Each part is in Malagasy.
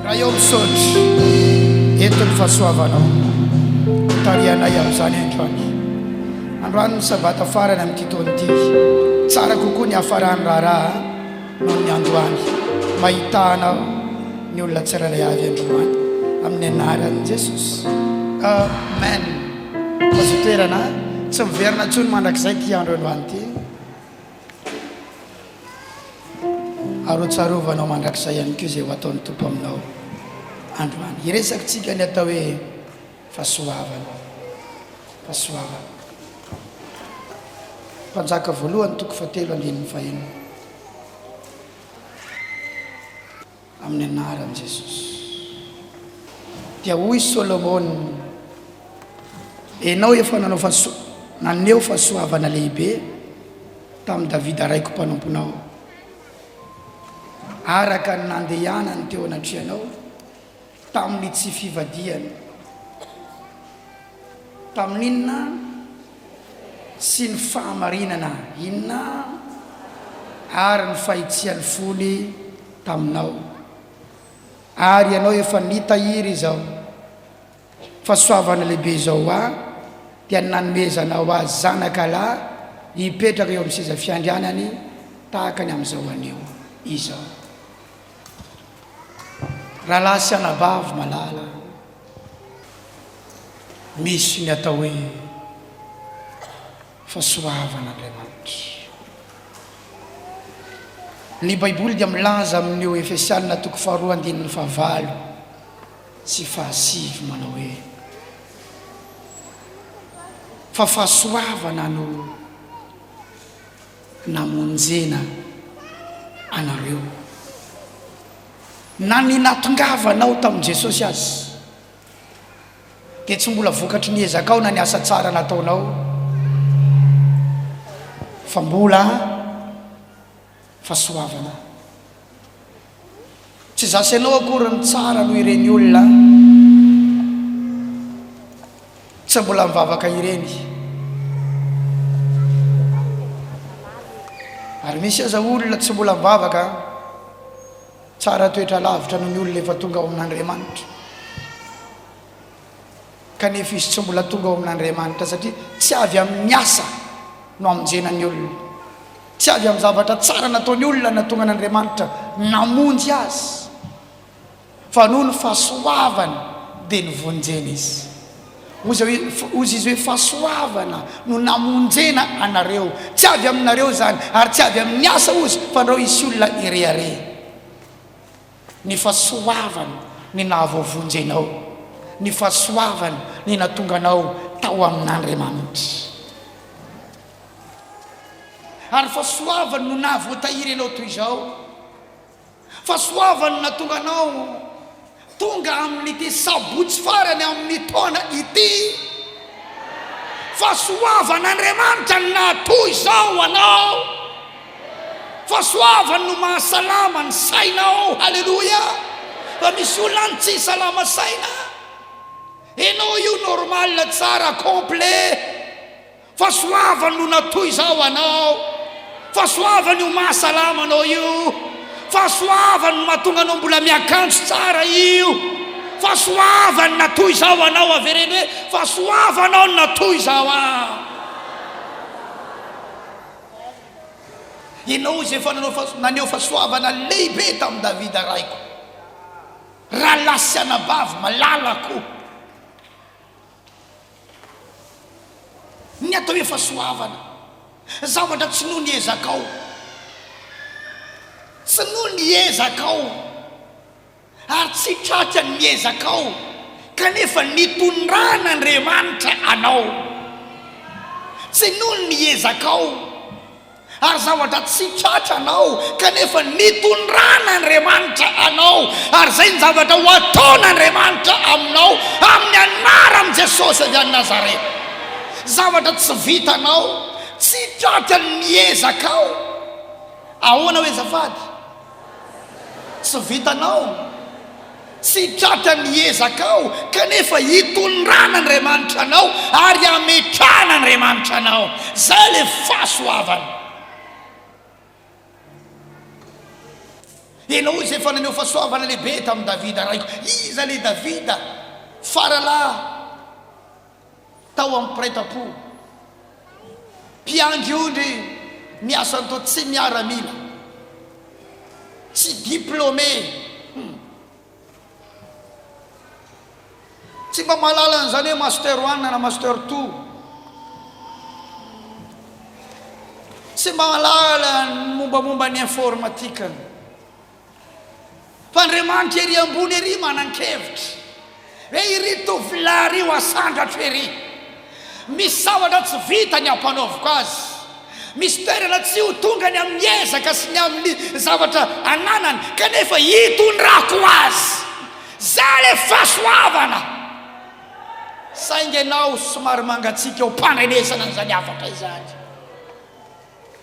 raha eo misotro entony fahasoavanao tarianay amin'izany androany. Androany ny sabata farany amin'ity taona ity, tsara kokoa ny hafarany raharaha noho ny androany. Mahitanao ny olona tsirairay avy androany amin'ny anaran'i Jesosy. Amen. Azo toerana tsy miverina intsony mandrakizay ty andro androany ty. Arotsarovanao mandrakizay ihany koa izay ho ataon'ny Tompo aminao androany. Iresakitsika ny atao hoe fahasoavana. Fahasoavana. Mpanjaka voalohany toko 7:1 amin'ny anaran'i Jesosy. Dia hoy Solomona, enao efa naneo fahasoavana lehibe tamin'ny Davida raiko mpanomponao, araka ny nandehanany teo anatrianao tamin'ny tsy fivadiany, tamin'inona sy ny fahamarinana, inona ary ny fahitsian'ny fony taminao. Ary ianao efa nitahiry izao fahasoavana lehibe izao dia nanomezanao azy zanakalahy hipetraka eo amin'ny seza fiandrianany tahaka ny amin'izao anio izao. Rahalahy sy anabavy malala, misy ny atao hoe fahasoavan'Andriamanitra. Ny Baiboly dia milaza amin'io Efesianina toko 2:9 sy 10 manao hoe fa fahasoavana no namonjena anareo, na ny natongavanao tamin'i Jesosy azy, ke tsy mbola vokatry ny ezakao na ny asa tsara nataonao, fa mbola fahasoavana. Tsy zasy ianao akory ny tsara noho ireny olona tsy mbola mivavaka ireny. Ary misy aza olona tsy mbola mivavaka tsara toetra lavitra noho ny olona efa tonga ao amin'Andriamanitra, kanefa izy tsy mbola tonga ao amin'Andriamanitra satria tsy avy amin'ny asa no amonjenany olona, tsy avy amin'ny zavatra tsara nataony olona na tonga an'Andriamanitra namonjy azy, fa noho ny fahasoavana dia nivonjena izy. Ozy izy hoe fahasoavana no namonjena anareo, tsy avy aminareo zany ary tsy avy amin'ny asa ozy, fa nareo isy olona ireare. Ny fahasoavana ny nahavoavonjenao, ny fahasoavana ny natonganao tao amin'Andriamanitra, ary fahasoavana no nahavoatahiry anao toy izao. Fahasoavana no natonganao tonga amin'ity sabotsy farany amin'ny taona ity. Fahasoavan'Andriamanitra no nahatoy izao anao. Fahasoavana no mahasalama ny sainao. Halleluja. Fa misy olona ny tsy salama saina, enao io normal tsara complet. Fahasoavana no natoy izao anao. Fahasoavana io mahasalama anao io. Fahasoavana no mahatonga anao mbola miakanjo tsara io. Fahasoavana natoy izao anao avereny hoe fahasoavana no natoy izao Ianao izay efa naneo fahasoavana lehibe tamin'i Davida raiko, rahalahy sy anabavy malalako. Ny atao hoe fahasoavana, zavatra tsy noho ny ezakao, tsy noho ny ezakao, ary tsy tratra ny ezakao, kanefa nitondran'Andriamanitra anao. Tsy noho ny ezakao, ary zavatra tsy tratra anao, kanefa nitondran'Andriamanitra anao, ary zay ny zavatra ho ataon'Andriamanitra aminao amin'ny anaran'i Jesosy avy any Nazareta. Zavatra tsy vitanao, tsy tratra ny ezakao. Ahoana hoe zafady? Tsy vitanao, tsy tratra ny ezakao, kanefa hitondran'Andriamanitra anao ary ametran'Andriamanitra anao. Zay le fahasoavana. ianao izy efa naneo fahasoavana lehibe tamin'ny davida raiko iza le davida faralahy tao amin'ny piraita-po mpiangiondry miasa nyto tsy miaramila tsy diplômé tsy mba mahalala n'izany hoe master 1 na master 2 tsy mba mahalala mombamomba ny informatika fa Andriamanitra ery ambony ery manan-kevitra hoe iry tovolahy ry ho asandratro ery misy zavatra tsy vita ny ampanaoviko azy misy toerana tsy ho tonga ny amin'ny ezaka sy ny amin'ny zavatra ananany kanefa hitondrako azy za le fahasoavana saingy ianao somary mangatsika eo mpananesana n'izany afaka izany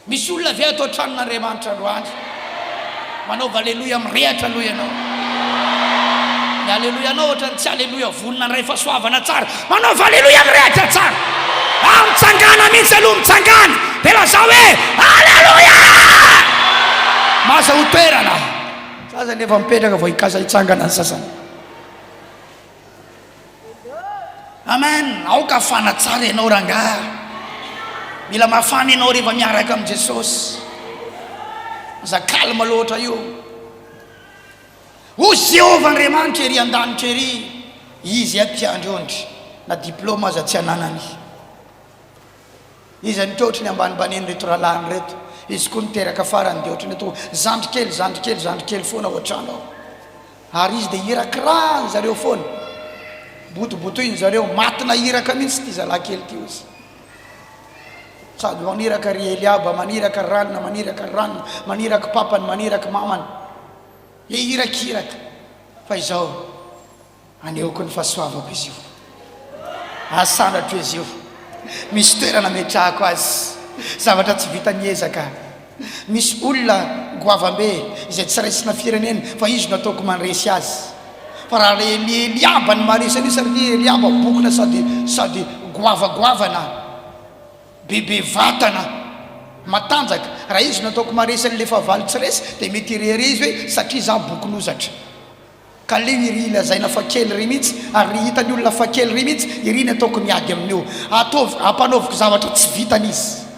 misy olona avy ato an-tranon'Andriamanitra androandro manaova aleloia mirehatra aloha ianao ny aleloia anao ohatrany tsy aleloia vonona ny ray fahasoavana tsara manaova aleloia mirehatra tsara mitsangana mihitsy aloha mitsangana dia lazao hoe aleloia maza ho toerana zaza nefa mipetraka vao hikasa hitsangana ny sasany amen aoka fana tsara ianao rangaha mila mafana ianao rehefa miaraka amin'i Jesosy za kalma loatra io ho Jehovah Andriamanitra ery an-danitra ery izy ampiandrondry na diplôma aza tsy ananany izy ny totrany ambanibaneny reto rahalany reto izy koa niteraka farany dia ohatrany to zandrikely foana ohatranao ary izy dia irakirany zareo foana botoboto iny zareo matina iraka mihitsy ty zalahy kely ty izy sady maniraka ry Eliaba maniraka ranona maniraka papany maniraka mamany irakiraka fa izao aneoko ny fahasoavako izy io asandratra izy io misy toerana metrahako azy zavatra tsy vita niezaka misy olona goavambe izay tsy raisina firenena fa izy no ataoko mandresy azy fa raha le Eliaba ny maresy anisy ary Eliaba bokona sady goavagoavana bebe vatana matanjaka raha izy no ataoko maresy an'le favaly tsy resy dia mety irery izy hoe satria za bokon'ozatra ka leo iry lazaina fa kely ry mihitsy ary hitany olona fa kely ry mihitsy iry ny ataoko miady amin'io ampanaoviko zavatra tsy vitan'izy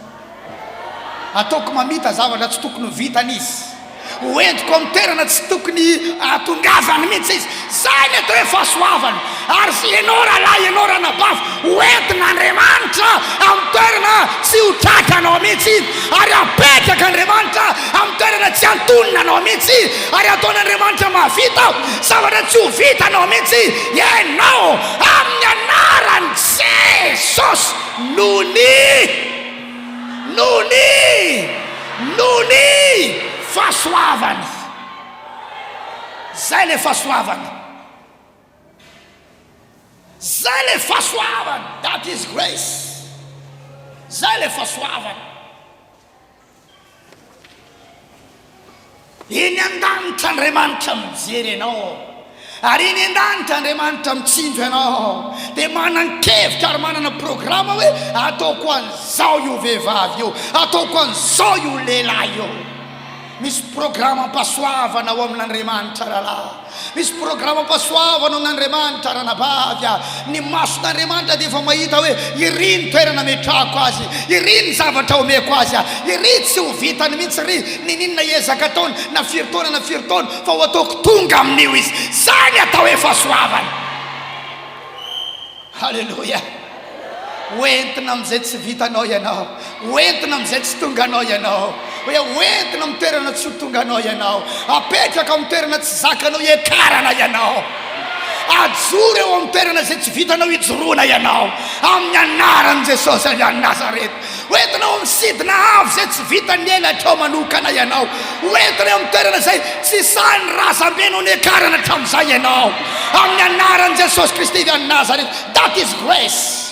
ataoko mamita zavatra tsy tokony ho vitan'izy hoentiko amin'ny toerana tsy tokony atongazany mihitsy izy zay ny atao hoe fahasoavana ary sy ianao rahalahy ianao ranabavy hoentina Andriamanitra amin'ny toerana tsy ho tratranao mihitsy ary apetraka Andriamanitra amin'ny toerana tsy antonina anao mihitsy ary ataon'Andriamanitra mahavita zavatra tsy ho vitanao mihitsy ianao amin'ny anarany Jesosy nony fahasoavana zay le fahasoavana that is grace zay le fahasoavana iny an-danitra Andriamanitra mijery ianao ary iny an-danitra Andriamanitra mitsinjo ianao dia manan-kevitra ary manana programa hoe ataoko an'izao io vehivavy io ataoko an'izao io lehilahy io misy programa mpasoavana ao amin'Andriamanitra rahalahy misy programa mpasoavana ao amin'Andriamanitra ranabavy ny mason'Andriamanitra dia efa mahita hoe iry ny toerana metrahako azy iry ny zavatra omeko azy iry tsy ho vitany mihitsy ry ninona ezaka ataony na firy taona fa ho ataoko tonga amin'io izy zay ny atao hoe fahasoavana halleloia hoentina amin'izay tsy vitanao ianao hoentina amin'izay tsy tonganao ianao hoe hoentina amin'ny toerana tsy ho tonganao ianao apetraka amin'ny toerana tsy zakanao ekarana ianao ajoro eo amin'ny toerana izay tsy vitanao hijoroana ianao amin'ny anaran'i Jesosy any Nazareta hoentinao misidina avy izay tsy vitany elatra ao manokana ianao hoentina eo amin'ny toerana izay tsy sany razam-benao ny ekarana hatramin'izay ianao amin'ny anaran'i Jesosy Kristy any Nazareta that is grace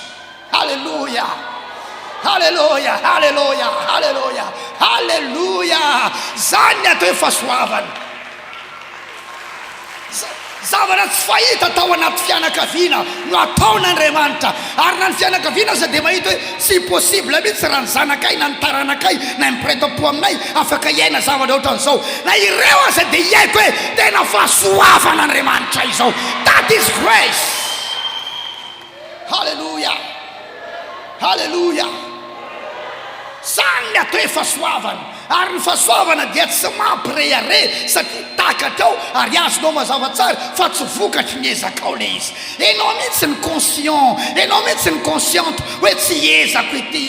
Hallelujah. Hallelujah. Hallelujah. Hallelujah. Hallelujah. Zany atao hoe fahasoavana zavatra tsy fahita tao anaty fianakaviana no ataon'Andriamanitra ary na ny fianakaviana aza dia mahita hoe tsy possible mihitsy raha ny zanakay na ny taranakay na miprête-po aminay afaka iaina zavatra ohatran'izao na ireo aza dia iaiko hoe tena fahasoavan'Andriamanitra izao. That is grace. Halleluja, halleluja. Zany ny atao hoe fahasoavana. Ary ny fahasoavana dia tsy mampireare satria takatra ao ary azonao mazava tsara fa tsy vokatry ny ezakao le izy. Enao mihitsy ny conscient, enao mihitsy ny consciente hoe tsy ezako ity.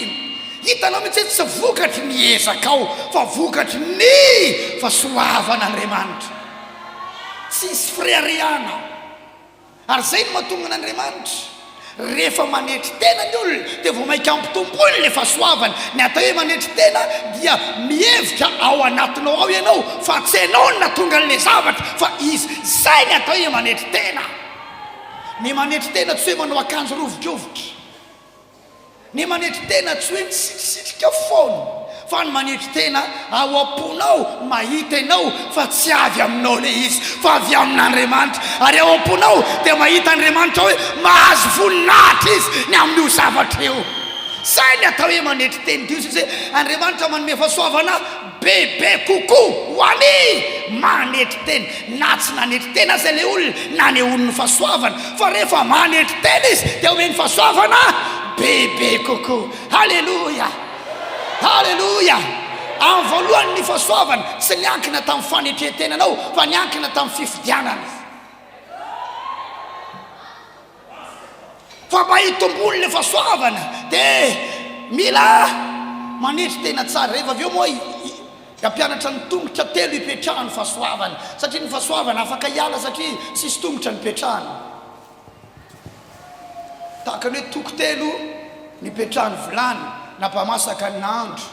Hitanao mihitsy hoe tsy vokatry ny ezakao fa vokatry ny fahasoavan'Andriamanitra. Tsisy fireareana. Ary zay no mahatonga an'Andriamanitra rehefa manetry tena ny olona dia vao mainka ampitomboiny le fahasoavana. Ny atao hoe manetry tena dia mihevitra ao anatinao ao ianao fa tsy ianao no natonga an'le zavatra fa izy. Zay ny atao hoe manetry tena. Ny manetry tena tsy hoe manao akanjo rovidrovitra. Ny manetry tena tsy hoe misitrisitrika foana fa ny manetry tena ao am-ponao mahita ianao fa tsy avy aminao le izy fa avy amin'Andriamanitra. Ary ao am-ponao dia mahita Andriamanitra hoe mahazo voninahitra izy ny amin'io zavatra eo. Zay ny atao hoe manetry teny. Dio zay Andriamanitra manome fahasoavana bebe kokoa ho any manetry teny. Na tsy nanetry tena aza le olona na ny olony fahasoavana fa rehefa manetry tena izy dia omeny fahasoavana bebe kokoa. Halleluja, halleluja. Amin'ny voalohany ny fahasoavana tsy niankina tamin'ny fanetretenanao fa niankina tamin'ny fifidianana. Fa mba hitombony le fahasoavana dia mila manetry tena tsara. Rehefa avy eo moa ampianatra ny tongotra telo hipetrahany ny fahasoavana satria ny fahasoavana afaka hiala satria tsisy tongotra nipetrahany. Tahaka ny hoe toko telo nipetrahany vilany na mpamasaka ny nahandro.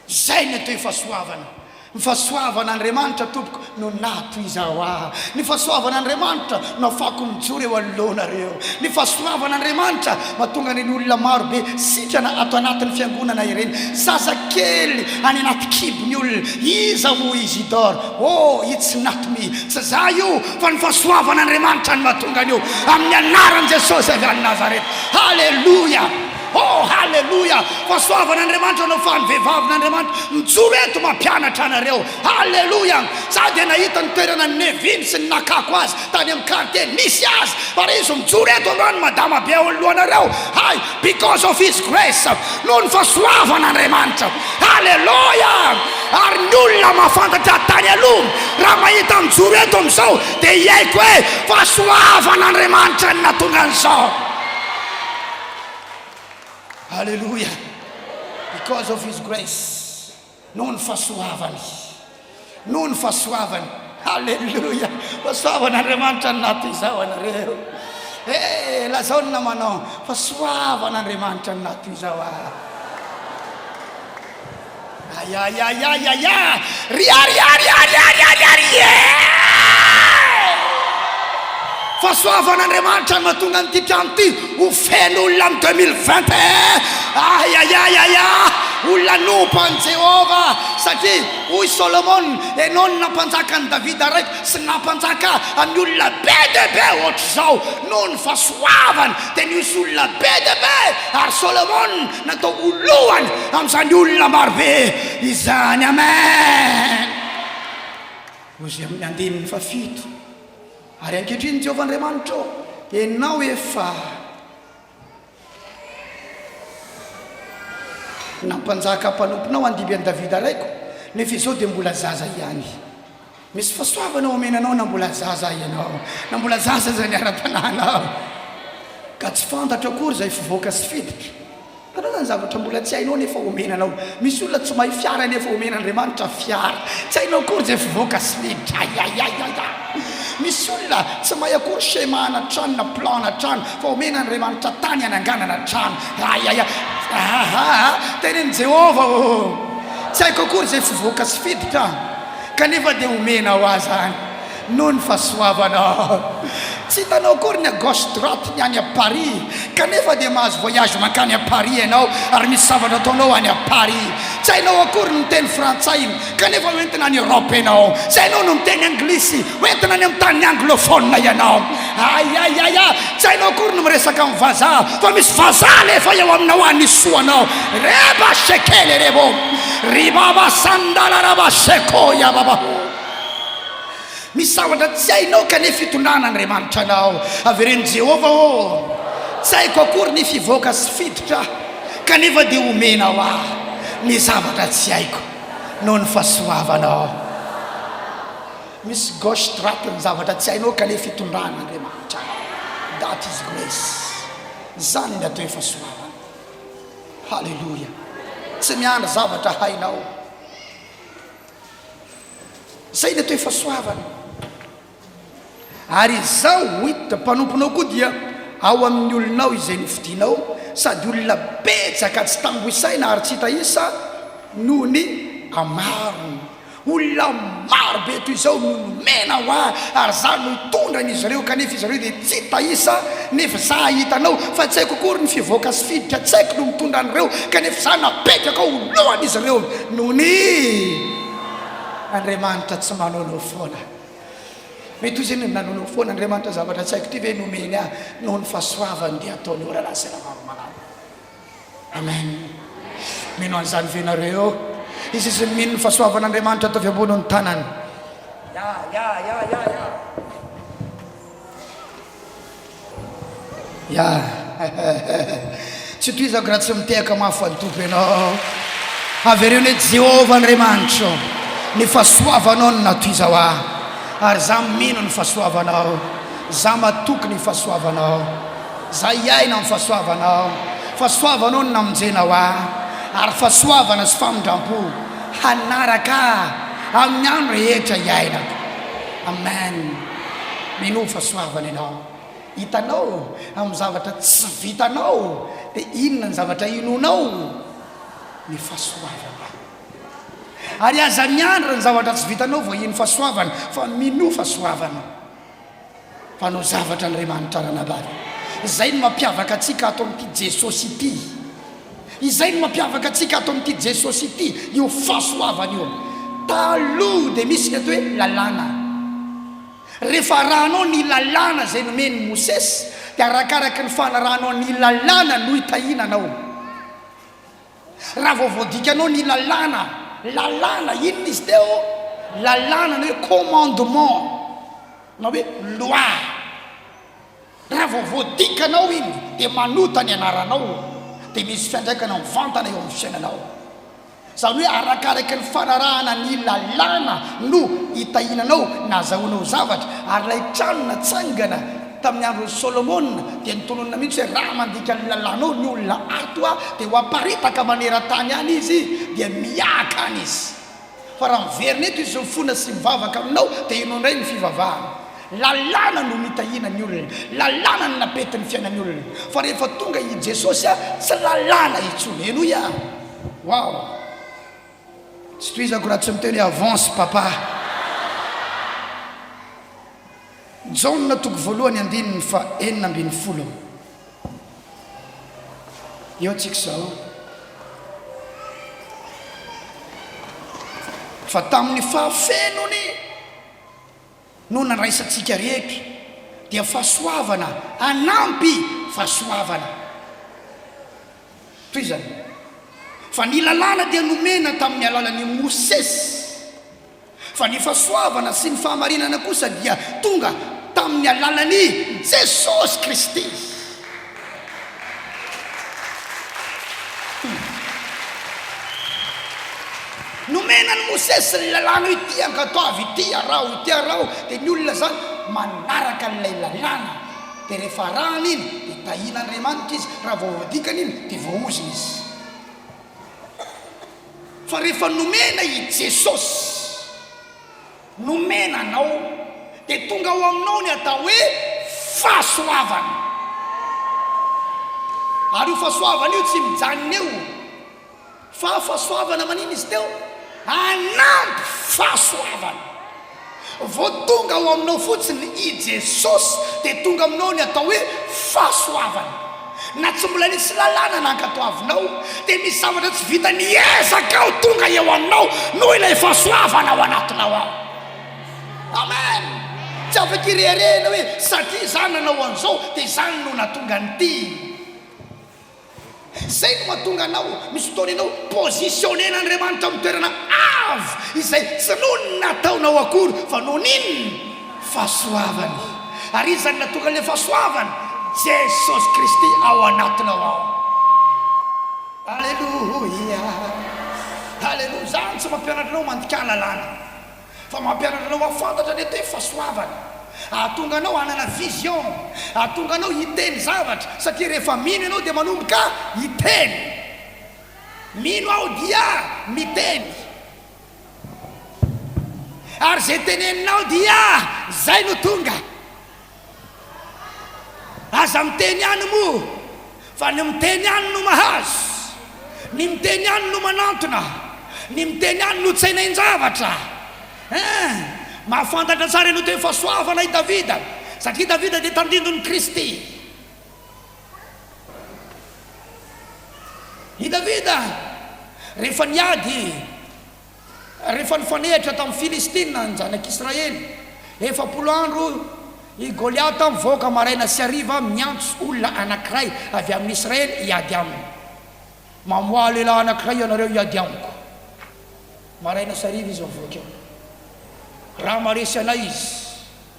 Zay ny atao hoe fahasoavana. Ny fahasoavan'Andriamanitra tompoko no natoizao aho. Ny fahasoavan'Andriamanitra no afako mijoro eo anoloanareo. Ny fahasoavan'Andriamanitra mahatonga ny olona maro be sitrana ato anatin'ny fiangonana ireny. Zazakely any anaty kibony olona iza mo Isidore. Oh, it's not me. Tsy za io fa ny fahasoavan'Andriamanitra no mahatonga an'io amin'ny anaran'i Jesosy avy any Nazareta. Halleluja. Oh, halleluja. Fahasoavan'Andriamanitra no fa ny vehivavin'Andriamanitra mijoro eto mampianatra anareo. Halleluja. Za dia nahita ny toerana neviny sy ny nakako azy tany amin'ny quartier nisy azy fa rehefa izy mijoro eto androany madama be ao alohanareo. Hay, because of his grace no ny fahasoavan'Andriamanitra. Halleluja. Ary ny olona mahafantatra tany aloha raha mahita mijoro eto amin'izao dia iaiko hoe fahasoavan'Andriamanitra ny natonga an'izao. Hallelujah. Because of his grace. Non fahasoavany. Non fahasoavany. Hallelujah. Fahasoavan'Andriamanitra nato izao anareo. Lazao ny namanao fahasoavan'Andriamanitra nato izao. Aya. Fahasoavan'Andriamanitra mahatonga an'ity trano ity ho feno olona amin'ny 2021. Aya. Olona nompan'i Jehova satria hoy Solomon ianao no nampanjaka ny Davida raiky sy nampanjaka amin'ny olona be dia be ohatr'izao noho ny fahasoavany dia nisy olona be dia be ary Solomon natao olohany amin'izany olona marobe izany. Amen. Ozy amin'ny andininy fafito. Ary ankehitriny Jehovah Andriamanitra ianao efa nampanjaka mpanomponao andiby an'i Davida raiko nefa izao dia mbola zaza ihany. Misy fahasoavanao omenanao na mbola zaza ianao, na mbola zaza zany ara-tanànao ka tsy fantatra akory izay fivoaka sy fiditra. Kana zany zavatra mbola tsy hainao nefa omenanao. Misy olona tsy mahay fiara nefa omen'Andriamanitra fiara. Tsy hainao akory izay fivoaka sy fiditra. Misy olona tsy mahay akory schéma-na trano na plan-na trano fa omen'Andriamanitra tany hananganana trano. Tenen'i Jehova tsy haiko akory izay fivoaka sy fiditra kanefa dia omena ho azy any. noho ny fahasoavanao. Tsy hitanao akory ny à gauche droite ny any à Paris kanefa dia mahazo voyage mankany à Paris ianao ary misy zavatra ataonao any à Paris. Tsy hainao akory ny miteny frantsay kanefa hoentina any Europe ianao. Tsy hainao no miteny anglisy hoentina any amin'ny tany anglophone ianao. Ayayaya, tsy hainao akory no miresaka amin'ny vazaha fa misy vazaha lefa eo aminao any soanao. Reba shekele rebo ribaba sandala raba shekoya baba. Misy zavatra tsy hainao kanefa fitondrana Andriamanitra anao. Avereny Jehova ô, tsy haiko akory ny fivoaka sy fiditra kanefa dia omena ho aho ny zavatra tsy haiko noho ny fahasoavanao. Misy gauche droite ny zavatra tsy hainao kanefa fitondrana Andriamanitra. That is grace. Zany ny atao fahasoavana. Halleluja. Tsy miandry zavatra hainao. Zay ny atao fahasoavana. Ary izao hita mpanomponao koa dia ao amin'ny olonao izay nofidinao sady olona betsaka tsy tamboisaina ary tsy hita isa noho ny amarony. Olona maro be toy izao no nomena ho ahy ary za no hitondrany izy ireo kanefa izy ireo dia tsy hita isa nefa za hitanao fa tsy haiko akory ny fivoaka sy fiditra tsy haiko no mitondra an'ireo kanefa za napetraka ao lohan' izy ireo noho ny Andriamanitra tsy manonao foana. Mety hoy izay nanonao foana Andriamanitra zavatra tsy haiko ty ve nomeny ahy noho ny fahasoavany dia ataony ora lasana maromanao. Amen. Mino an'izany venareo izy izy mino ny fahasoavan'Andriamanitra ataovy ambony ny tanany. Ya tsy toizako raha tsy mitehaka mahafantoko ianao. Avereo ny Jehova Andriamanitra ny fahasoavanao no natoiza ho ahy ary za mino ny fahasoavanao. Za matoky ny fahasoavanao. Za iaina ny fahasoavanao. Fahasoavanao no namonjena ho ahy ary fahasoavana sy famindrampo hanaraka amin'ny andro rehetra iainako. Amen. Mino fahasoavana ianao. Hitanao amin'ny zavatra tsy vitanao dia inona ny zavatra inonao? Ny fahasoavana. Ary aza miandra ny zavatra tsy vitanao vao ino fahasoavana fa mino fahasoavana. Fa no zavatra Andriamanitra ranabary. Izay no mampiavaka atsika ato amin'ity Jesosy ity. Izay no mampiavaka atsika ato amin'ity Jesosy ity. Io fahasoavana io. Taloha dia misy ny atao hoe lalàna. Rehefa rahanao ny lalàna izay nomeny Mosesy dia arakaraka ny fanarahanao ny lalàna no hitahinanao. Raha vao voadikanao ny lalàna inona izy teo? Lalàna ny hoe commandement na hoe loi. Raha vao voadikanao iny dia manota ny anaranao dia misy fiandraikana mivantana eo amin'ny fiainanao. Zany hoe arakaraka ny fanarahana ny lalàna no hitahinanao na azahoanao zavatra. Ary ilay trano natsangana tamin'ny andron'ny Solomona dia nitononina mihitsy hoe raha mandika ny lalànao ny olona ato dia ho aparitaka maneran-tany any izy dia miaka any izy. Fa raha miverina eto izy mifona sy mivavaka aminao dia inao indray ny fivavahana. Lalàna no mitahina ny olona, lalàna no napety ny fiainan'ny olona. Fa rehefa tonga i Jesosy tsy lalàna intsony. Aleluia. Wow. Tsy toizako raha tsy miteny avance papa. Jaona toko voalohany andininy fa 4:40. Eo tsika zao. Fa tamin'ny fahafenony no nandraisantsika rehetra dia fahasoavana anampy fahasoavana. Toy izany. Fa ny lalàna dia nomena tamin'ny alalan'ny Mosesy. Fa ny fahasoavana sy ny fahamarinana kosa dia tonga tamin'ny alalan'ny Jesosy Kristy. Nomena ny Mosesy ny lalàna ity ankatoavy ity arao dia ny olona zany manaraka n'ilay lalàna dia rehefa rahana iny dia tahina Andriamanitra izy. Raha vao voadikana iny dia voaozina izy. Fa rehefa nomena i Jesosy nomena anao dia tonga ao aminao ny atao hoe fahasoavana. Ary io fahasoavana io tsy mijanona eo fa fahasoavana manino izy teo? Anampy fahasoavana. vao tonga ao aminao fotsiny I Jesosy dia tonga aminao ny atao hoe fahasoavana. Na tsy mbola nisy lalàna nankatoavinao dia misy zavatra tsy vita ny ezaka ao tonga eo aminao noho ilay fahasoavana ao anatinao ao. Amen. Tsy afaka irerena hoe satria zany nanao an'izao dia zany no natonga nyty. Zay no mahatonga anao misy fotoana ianao positionné n'Andriamanitra amin'ny toerana avo izay tsy noho ny nataonao akory fa noho n'inona fahasoavany. Ary izy zany natonga ilay fahasoavany Jesosy Kristy ao anatinao ao. Alleluia, alleluia. Zany tsy mampianatra anao mandika lalàna fa mampianatra anao afantatra ny hoe fahasoavana. Ahatonga anao hanana vision, ahatonga anao hiteny zavatra satria rehefa mino ianao dia manomboka hiteny. Mino aho dia miteny, ary zay teneninao dia zay no tonga. Aza miteny ihany moa fa ny miteny ihany no mahazo, ny miteny ihany no manantona, ny miteny ihany no tsainain-javatra. Mahafantatra tsara ianao toe fahasoavana I Davida satria Davida dia tandindon'ny Kristy. I Davida rehefa niady, rehefa nifanehitra tamin'ny Filistina ny zanak'Israely 40 andro, I Goliata mivoaka maraina sy hariva miantso olona anankiray avy amin'ny Israely hiady aminy. Mamoa lehilahy anankiray ianareo hiady amiko. Maraina sy hariva izy mivoaka eo. Raha maresy anay izy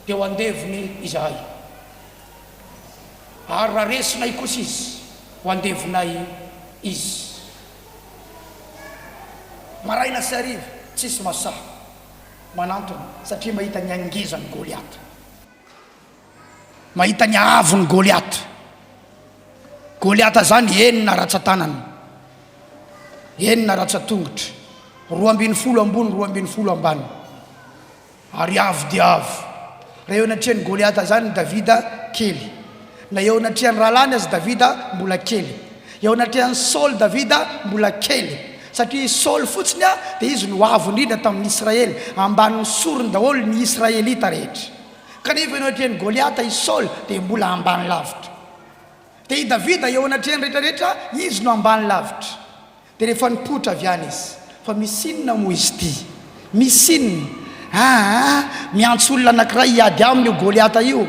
dia ho andevony izahay, ary raha resinay kosa izy ho andevonay izy. Maraina sy hariva tsisy masaha manantona satria mahita ny angizany Goliata, mahita ny avony Goliata. Goliata zany enina ratsan-tanana, enina ratsan-tongotra, 12 ambony 12 ambany, ary avo dia avo. Raha eo anatrehany Goliata zany Davida kely, na eo anatrehany rahalany azy Davida mbola kely, eo anatrehany Saul Davida mbola kely. Satria Saul fotsiny dia izy no avo indrindra tamin'ny Israely, ambanin'ny sorony daholo ny Israelita rehetra. Kanefa eo anatrehany Goliata i Saul dia mbola ambany lavitra. Dia I Davida eo anatrehany rehetrarehetra izy no ambany lavitra. Dia rehefa nipotra avy any izy, fa misy inona moa izy ty? Misy inona? Miantso olona anankiray hiady aminy io Goliata io,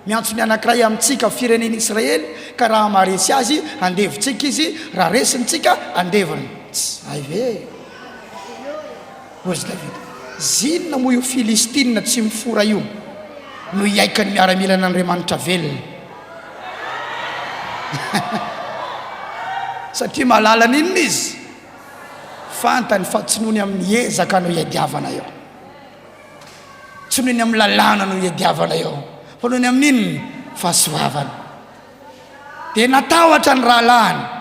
miantso ny anankiray amintsika fireneny Israely, ka raha maresy azy andevontsika izy, raha resintsika andevony. Ay ve ozy Davida, zinona moa io Filistina tsy mifora io no hiaikany miaramila n'Andriamanitra velona. Satria mahalala n'inona izy? Fantany fa tsy nohony amin'ny ezaka no hiadiavana eo, tsy nohony amin'ny lalàna no hiadiavana eo, fa nohony amin'inona? Fahasoavana. Dia natahotra ny rahalany.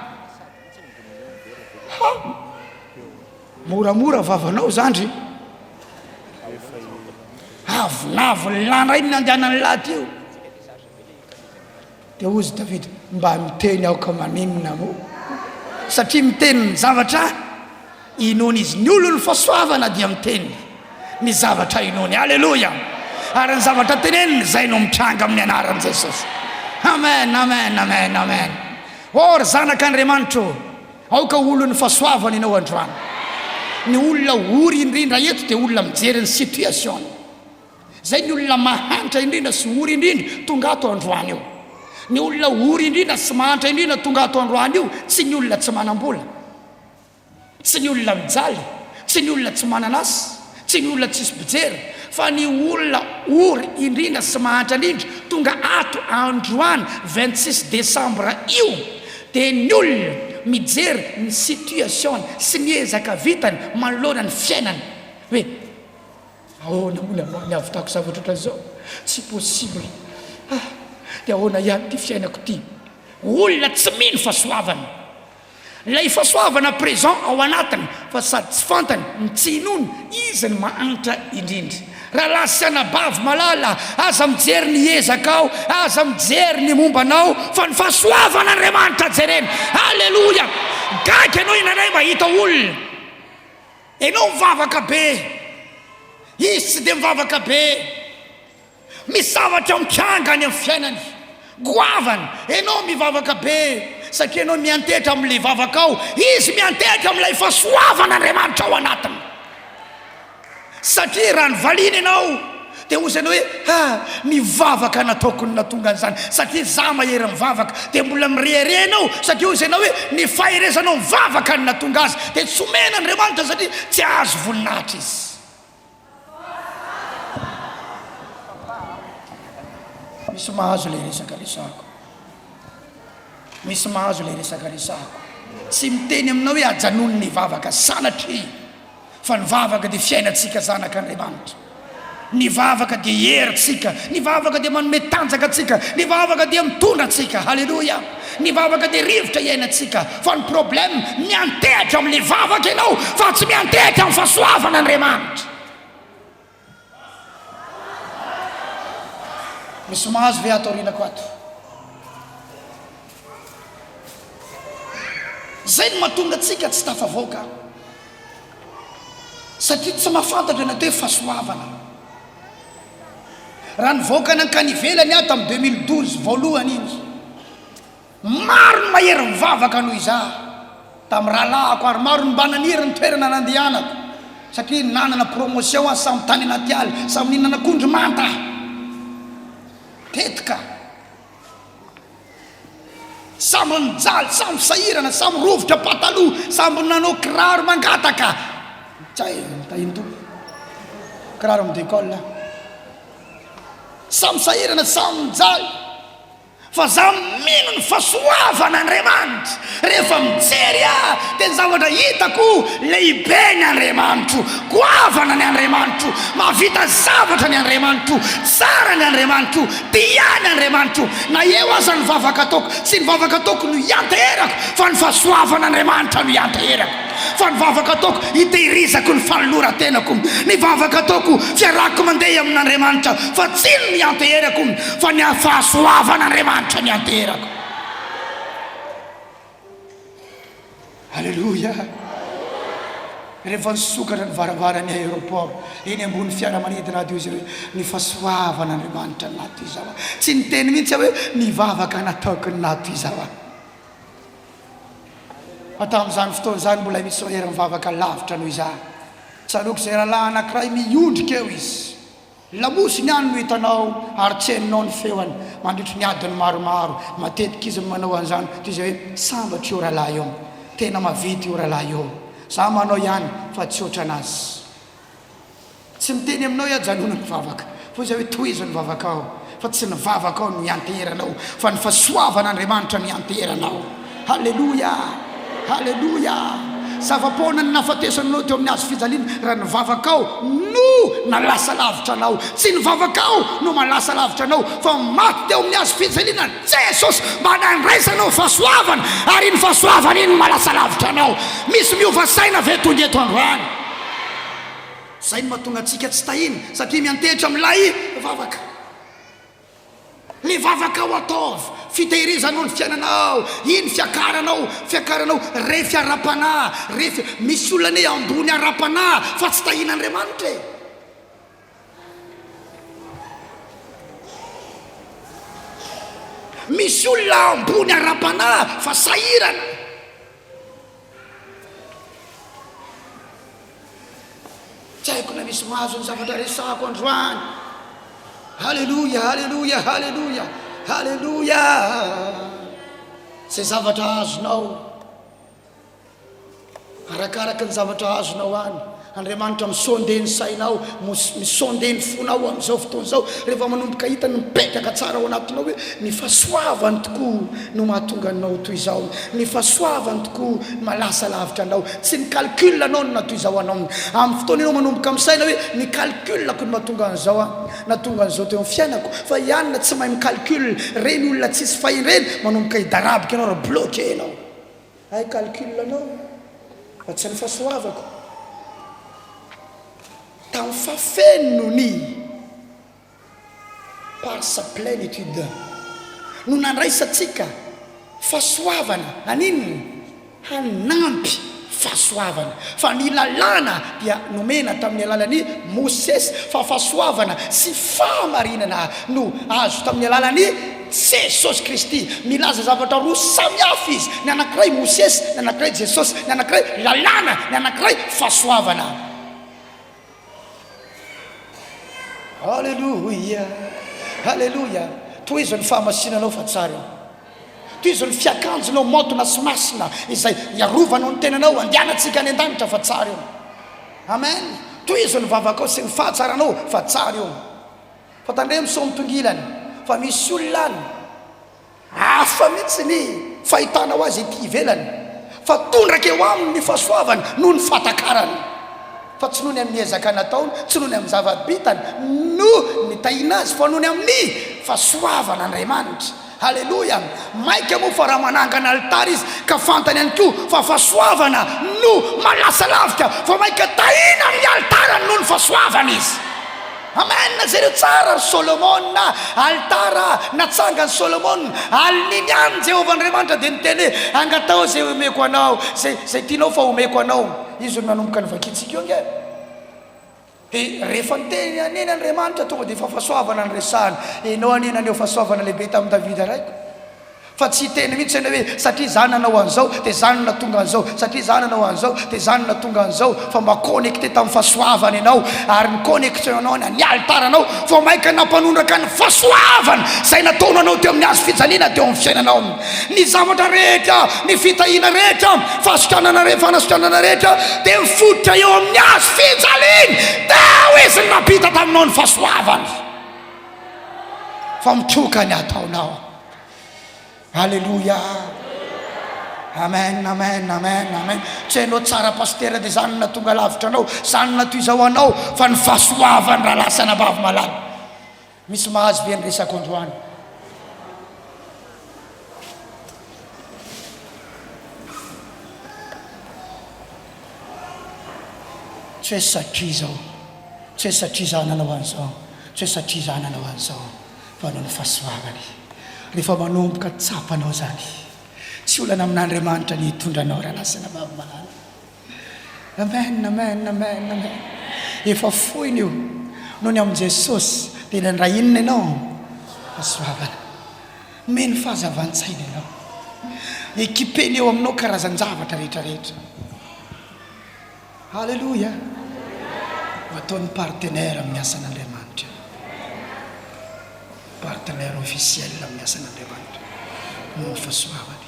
Moramora vavanao zandry, avonavo lany ray ny andehanany laty io. Dia ozy Davida, mba miteny aoka maninona moa, satria miteny ny zavatra inony izy. Ny olo ny fahasoavana dia miteny ny zavatra inony. Alleluia. Ary ny zavatra teneniny zay no mitranga amin'ny anaran'i Jesosy. Amen, amen, amen, amen. Or zanak'Andriamanitra, aoka olo ny fahasoavana ianao androany. Ny olona ory indrindra eto dia olona mijery ny situation. Zay ny olona mahantra indrindra sy ory indrindra tonga ato androany io. Ny olona ory indrindra sy mahantra indrindra tonga ato androany io, tsy ny olona tsy manam-bola, tsy ny olona mijaly, tsy ny olona tsy mananasy, tsy ny olona tsisy bijery, fa ny olona ory indrindra sy mahantra indrindra tonga ato androany 26 Desambra io. Dia ny olona mijery ny situation sy ny ezaka vitany manoloana ny fiainany hoe ahoana moa ny avitako zavatra ohatran'izao, tsy possible. Dia ahoana ihany ty fiainako ty? Olona tsy mino fahasoavana. Lay fahasoavana présent ao anatiny fa sady tsy fantany ny tsy inony, izy ny mahantra indrindra. Raha lasy anabavy malala, aza mijery ny ezaka ao, aza mijery ny mombanao, fa ny fahasoavana Andriamanitra jereny. Alleluia. Gaga ianao inanay mahita olona, ianao mivavaka be, izy tsy dia mivavaka be, misy zavatra mikanga any amin'ny fiainany, goavany. Ianao mivavaka be satria ianao miantehitra amin'ilay vavaka ao, izy miantehitra amin'ilay fahasoavan'Andriamanitra ao anatiny. Satria raha nyvaliana ianao dia hozy ianao hoe mivavaka nataoko ny natonga an'izany, satria za mahery mivavaka. Dia mbola mirehare ianao satria hozy ianao hoe ny faherezanao mivavaka ny natonga azy, dia tsy omena Andriamanitra satria tsy azo voninahitra izy. Misy mahazo ilay resaka resako, misy mahazo ilay resaka resako. Tsy miteny aminao hoe ajanony ny vavaka sanatria, fa ny vavaka dia fiainantsika zanak'Andriamanitra. Ny vavaka dia herintsika, ny vavaka dia manome tanjaka atsika, ny vavaka dia mitondra atsika. Halleloja. Ny vavaka dia rivotra iainantsika. Fa ny problème miantehitra amin'ilay vavaka ianao, fa tsy miantehitra amin'ny fahasoavan'Andriamanitra. Misy mahazo ve ato aorianako ato? Zay no mahatonga atsika tsy tafavoaka, satria tsy mahafantatra na hoe fahasoavana. Raha nivoaka nankany ivelany ato amin'ny 2012 voalohany iny, maro ny mahery mivavaka noho izaho tamin'ny rahalahako, ary maro ny mba naniry ny toerana nandehanako, satria nanana promotion aho samy tany anaty aly, samy ninana akondro manta tetika, samy nijaly, samy sahirana, samy rovotra pataloha, samy nanao kiraro mangataka. Tsay tahiny to kiraro amin'ny décolle, samy sahirana, samy nijaly. Fa za mino ny fahasoavan'Andriamanitra. Rehefa mijery dia ny zavatra hitako lehibe ny Andriamanitra, goavana ny Andriamanitra, mahavita zavatra ny Andriamanitra, tsara ny Andriamanitra, tia ny Andriamanitra. Na eo aza ny vavaka ataoko, tsy ny vavaka ataoko no ianteherako, fa ny fahasoavan'Andriamanitra no ianteherako. Fa ny vavaka ataoko hitehirizako ny fanoloran-tenako, ny vavaka ataoko fiarako mandeha amin'Andriamanitra, fa tsy ny ianteherako, fa ny fahasoavan'Andriamanitra ny ianteherako. Halleluja. Rehefa nisokatra ny varavarany aéroport eny ambony fiaramanidina ady izy ny fahasoavan'Andriamanitra nato izao. Tsy niteny mihitsy hoe ny vavaka nataoko ny nato izao. Tamin'izany fotoana zany mbola misy mahery mivavaka lavitra noho izaho. Tsaloko izay rahalahy anankiray miondrika eo izy, lamosiny any no hitanao ary tsy hainao ny feoany mandritry ny adiny maromaro. Matetika izy manao an'izany toy izay hoe sambatra io rahalahy io, tena mavity io rahalahy io, za manao ihany fa tsy oatra anazy. Tsy miteny aminao hoe ajanona ny vavaka, fa izay hoe tohizo ny vavaka ao, fa tsy ny vavaka ao no ianteheranao, fa ny fahasoavan'Andriamanitra no ianteheranao. Halleluja. Halleluja. Zava-poana ny nafatesanao teo amin'ny azo fijaliana, raha ny vavaka ao no nalasa lavitra anao, tsy ny vavaka ao no malasa lavitra anao, fa maty teo amin'ny azo fijaliana Jesosy mba nandraisanao fahasoavana, ary ny fahasoavana iny malasa lavitra anao. Misy miova saina ve tonga eto androany? Zay no mahatonga antsika tsy tahiny, satria miantehitra amin'ilay vavaka. Le vavaka ao ataovy, fitehirizanao ny fiainanao, iny fiakaranao, refy ara-panahy, refy misy olona ambony ara-panahy fa tsy tahin'Andriamanitra e. Misy olona ambony ara-panahy fa sahirana. Tsy haiko na misy mahazo ny zavatra resako androany. Halleluja, halleluja, halleluja, halleluja. Zay zavatra azonao, arakaraka ny zavatra azonao any, Andriamanitra misonde ny sainao, misonde ny fonao amin'izao fotoana izao. Rehefa manomboka hita ny mipetraka tsara ao anatinao hoe ny fahasoavany tokoa no mahatonga anao toy izao, ny fahasoavany tokoa malasa lavitra anao. Tsy ny calcul anao no natoy izao anao. Amin'ny fotoana ianao manomboka misaina hoe ny calculako no mahatonga an'izao, natonga an'izao teo amin'ny fiainako, fa ihanina tsy mahay micalcul. Reny olona tsisy fahinreny manomboka hidarabika ianao raha bloqué anao. Ay calcul anao fa tsy ny fahasoavako. Tamin'ny fafeno ny par sa plénitude no nandraisatsika fahasoavana, aninony hanampy fahasoavana fa ny lalàna dia nomena tamin'ny alalany Mosesy fa fahasoavana sy fahamarinana no azo tamin'ny alalany Jesosy Kristy. Milaza zavatra roa samihafa izy, ny anankiray Mosesy, ny anankiray Jesosy, ny anankiray lalàna, ny anankiray fahasoavana. Halleluja, halleluja. Toy izy ny fahamasinanao fa tsara eo, toy izy ny fiakanjonao motona sy masina izay iarovanao ny tenanao andehanantsika any an-danitra fa tsara eo. Amen. Toy izy ny vavakao sy ny fahatsaranao fa tsara eo. Fa tandre misomy tongilany fa misy olona any hafa mihitsy ny fahitanao azy ety ivelany fa tondraka eo aminy ny fahasoavany noho ny fatakarany, fa tsy noho ny amin'ny ezaka nataony, tsy noho ny amin'ny zava-bitany no nitahina azy, fa noho ny amin'ny fahasoavana Andriamanitra. Halleluja. Maika moa fa raha manangana altara izy ka fantany ihany koa fa fahasoavana no malasa lavitra, fa maika tahina amin'ny altara noho ny fahasoavana izy. Amen. Zareo tsara Solomon altara natsangany Solomon alininy any Jehovah Andriamanitra dia niteny hoe angatao zay omeko anao, zay tianao fa omeko anao. Izy no manomboka ny vakitsika io nge. Rehefa niteny anena Andriamanitra tonga dia fa fahasoavana ny resahany. Enao anena aneo fahasoavana lehibe tamin'ny Davida raiko, fa tsy teny mihitsy eny hoe satria zany nanao an'izao dia zany na tonga an'izao, satria zany nanao an'izao dia zany na tonga an'izao. Fa mba connecté tamin'ny fahasoavana ianao, ary ny connexion-nao ny altaranao fa maika nampanondraka ny fahasoavana izay nataonanao teo amin'ny hazo fijaliana teo amin'ny fiainanao. Ny zavatra rehetra, ny fitahiana rehetra, fanasotranana rehetra dia mifototra eo amin'ny hazo fijaliana tao izy ny napita taminao ny fahasoavana, fa mitroka ny ataonao. Halleluja. Amen, amen, amen, amen. Tsy hainao tsara pastera dia zany na tonga lavitra anao, zany na toy izao anao, fa ny fahasoavany raha lasana bavy malala. Misy mahazo be ny resako androany. Tsy hoe satria izao, tsy hoe satria zany nanao an'izao, tsy hoe satria zany nanao an'izao, fa noho ny fahasoavany. Rehefa manomboka tsapanao zany, tsy olana amin'Andriamanitra ny hitondranao raha lasana bavy malala. Amen, amen, amen, amen. Efa foiny io noho ny amin'i Jesosy dia raha inona ianao fahasoavana, meny fahazavan-tsaina ianao, ekipeny eo aminao karazan-javatra rehetrarehetra. Halleluja. Ataony partenaire amin'ny asan'Andriamanitra, partenaire officiel amin'ny asan'Andriamanitra noho ny fahasoavany.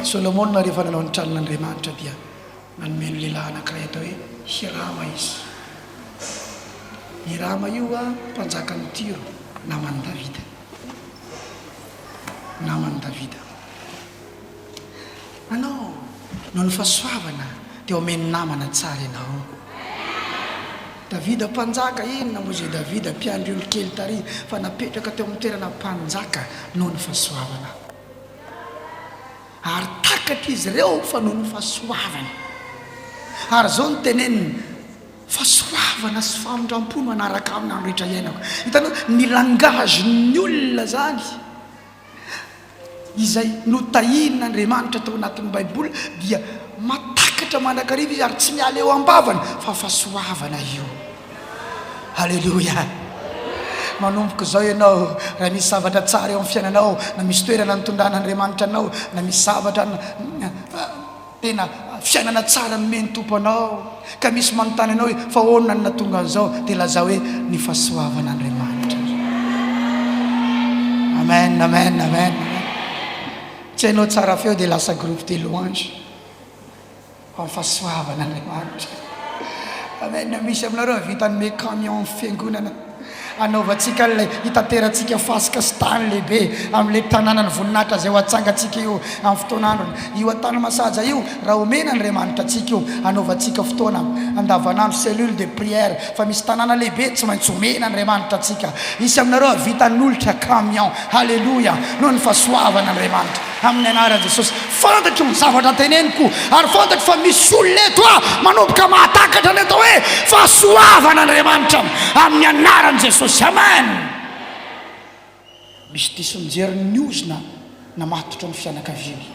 Solomon rehefa nanao ny tranon'Andriamanitra dia nanomeny lehilahy anankiray atao hoe Hirama izy. Hirama io mpanjakan'ny Tiro, naman'i Davida, naman'i Davida. Anao noho ny fahasoavana dia omeny namana tsara ianao. Davida mpanjaka, inona moa izay Davida mpiandry olo kely tary fa napetraka teo amin'ny toerana mpanjaka noho ny fahasoavana, ary takatra izy ireo fa noho ny fahasoavana. Ary zao ny teneniny fahasoavana sy famindram-po manaraka amin'ny andro rehetra iainako. Hitanao ny langage ny olona zany izay notahin'Andriamanitra tao anatin'ny Baiboly dia matakatra mandrakariva izy ary tsy miala eo ambavany fa fahasoavana io. Halleluja. Manomboka izao ianao raha misy zavatra tsara eo amin'ny fiainanao, na misy toerana nitondran'Andriamanitra anao, na misy zavatra tena fiainana tsara nomeny tompo anao, ka misy manontany anao hoe fa ahoana ny natonga an'izao, dia lazao hoe ny fahasoavan'Andriamanitra. Amen, amen, amen. Tsy hainao tsara feo dia lasa groupe de louange fa ny fahasoavan'Andriamanitra. Amen. Misy aminareo vitan'ny camion fiangonana anaovantsika ilay hitaterantsika fasika sy tany lehibe amin'ilay tanàna ny voninahitra izay ho atsangatsika io amin'ny fotoanandrony. Io atany masaja io raha omena Andriamanitra atsika io anaovantsika fotoana andavanandro cellule de prière, fa misy tanàna lehibe tsy maintsy omena Andriamanitra atsika. Misy aminareo vitan'olitra camion. Halleluja. Noho ny fahasoavan'Andriamanitra amin'ny anaran'i Jesosy. Fantatro ny zavatra teneniko ary fantatro fa misy olona eto manomboka mahatakatra ny atao hoe fahasoavan'Andriamanitra amin'ny anaran'i Jesosy. Amen. Misy diso mijery ny ozona namatotra ny fianakaviany.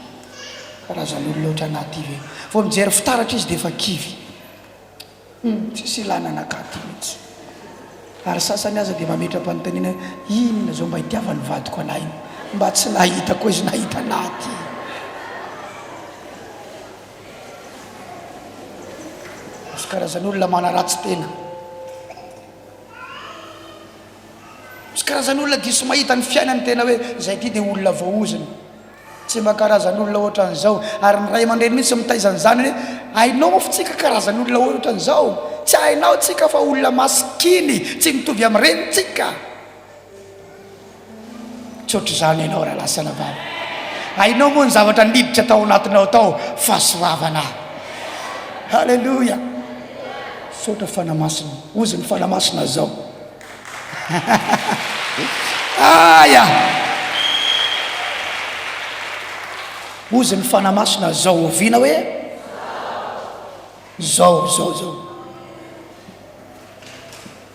karazan'olona oatra anaty ve vo mijery fitaratra izy dia efa kivy tsisy ilana anakaty mihitsy ary sasany aza dia mametra-panontaniana inona zao mba hitiavany vadiko anay mba tsy nahita koa izy nahita anaty misy karazan'olona manaratsy tena misy karazan'olona diso mahita ny fiainany tena hoe zay ty dia olona voaoziny tsy mba karazan'olona ohatran'izao ary ny ray aman-dreny mihitsy mitaizany zany hoe hainao mofitsika karazan'olona ohatran'izao tsy hainao tsika fa olona masikiny tsy mitovy amin'ireny-tsika tsotro zany ianao raha lasana vava hainao moa ny zavatra niditra tao anatinao tao fahasoavana halleloia sotra fanamasina ozy ny fanamasina zao aya ozy ny fanamasina zao oviana hoe zao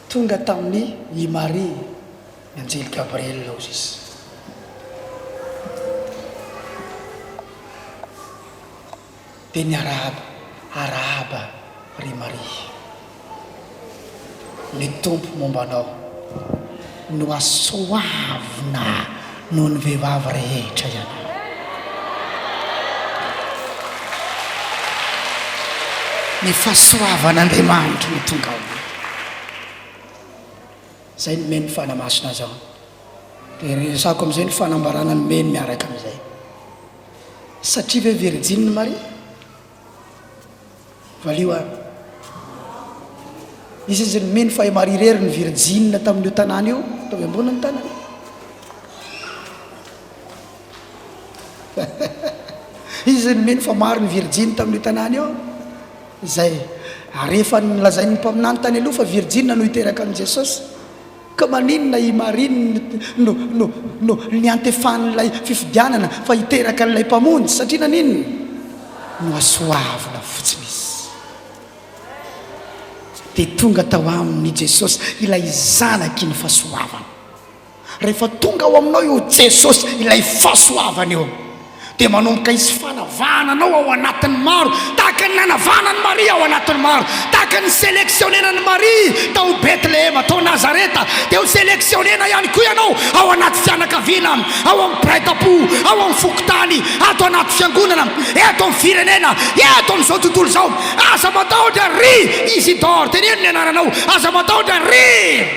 tonga tamin'ny i Marie ny anjely Gabriel ozy izy dia ny arahaba ry Marie ny tompo mombanao no asoavina noho ny vehivavy rehetra ianao ny fahasoavan'Andriamanitra no tonga ao zay ny meny fanamasina zao dia resako am'izay ny fanambarana ny meny miaraka am'izay satria ve Virgine Marie valioany izy ny meny fa Marie rery ny Virgine tamin'io tanàna io tao ambony ny tanàna izy ny meny fa maro ny Virgine tamin'io tanàna io zay rehefa nylazai ny mpaminany tany aloha fa Virgine no hiteraka an' Jesosy ka maninona i Marie no ny antefan'ilay fifidianana fa hiteraka n'ilay mpamonjy satria naninona no asoavina fotsiny izy dia tonga tao aminy Jesosy ilay zanaky ny fahasoavana rehefa tonga ao aminao io Jesosy ilay fahasoavana eo dia manomboka izy fanavananao ao anatin'ny maro tahaka ny nanavanany Maria ao anatin'ny maro tahaka ny sélectionnenany Maria tao Betlehem tao Nazareta dia ho sélectionnena ihany koa ianao ao anaty fianakaviana ao amin'ny piraitapo ao amin'ny fokotany ato anaty fiangonana eto amin'ny firenena eto amin'izao tontolo izao aza matahotra ry Isidore teneno ny anaranao aza matahotra ry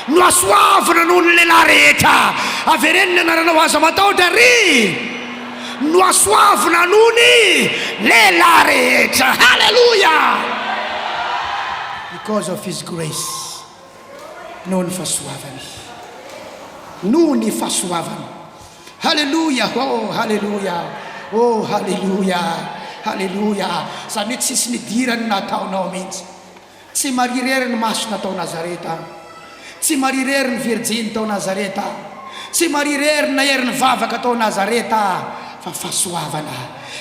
no asoavina noho ny lehilahy rehetra avereny ny anaranao aza matahotra ry no asoavina noho ny lehilahy rehetra halleluia because of his grace noho ny fahasoavany noho ny fahasoavany halleluia halleluia zany hoe tsisy nidirany nataonao mihitsy tsy Marie rery ny masina tao Nazareta tsy Marie rery ny Virgine tao Nazareta tsy Marie rery na hery ny vavaka tao Nazareta fa fahasoavana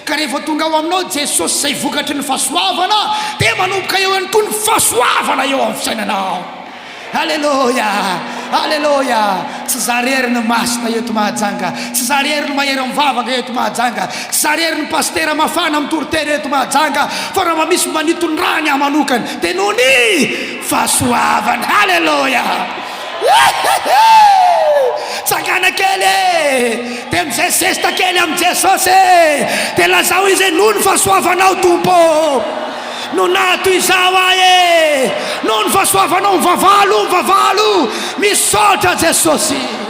ka rehefa tonga ao aminao Jesosy zay vokatry ny fahasoavana dia manomboka eo ihany koa ny fahasoavana eo amin'ny fiainanao halleluia tsy za rery ny masina eto mahajanga tsy za rery ny mahery mivavaka eto mahajanga tsy za rery ny pastera mafana mitoroteny eto mahajanga fa raha misy manito ny rany aho manokany dia noho ny fahasoavana halleluia tsangana kely dia mizesesta kely amin'ny Jesosy dia lazao izy noho ny fahasoavanao tompo no nato izao ahy noho ny fahasoavanao mivavalo misaotra Jesosy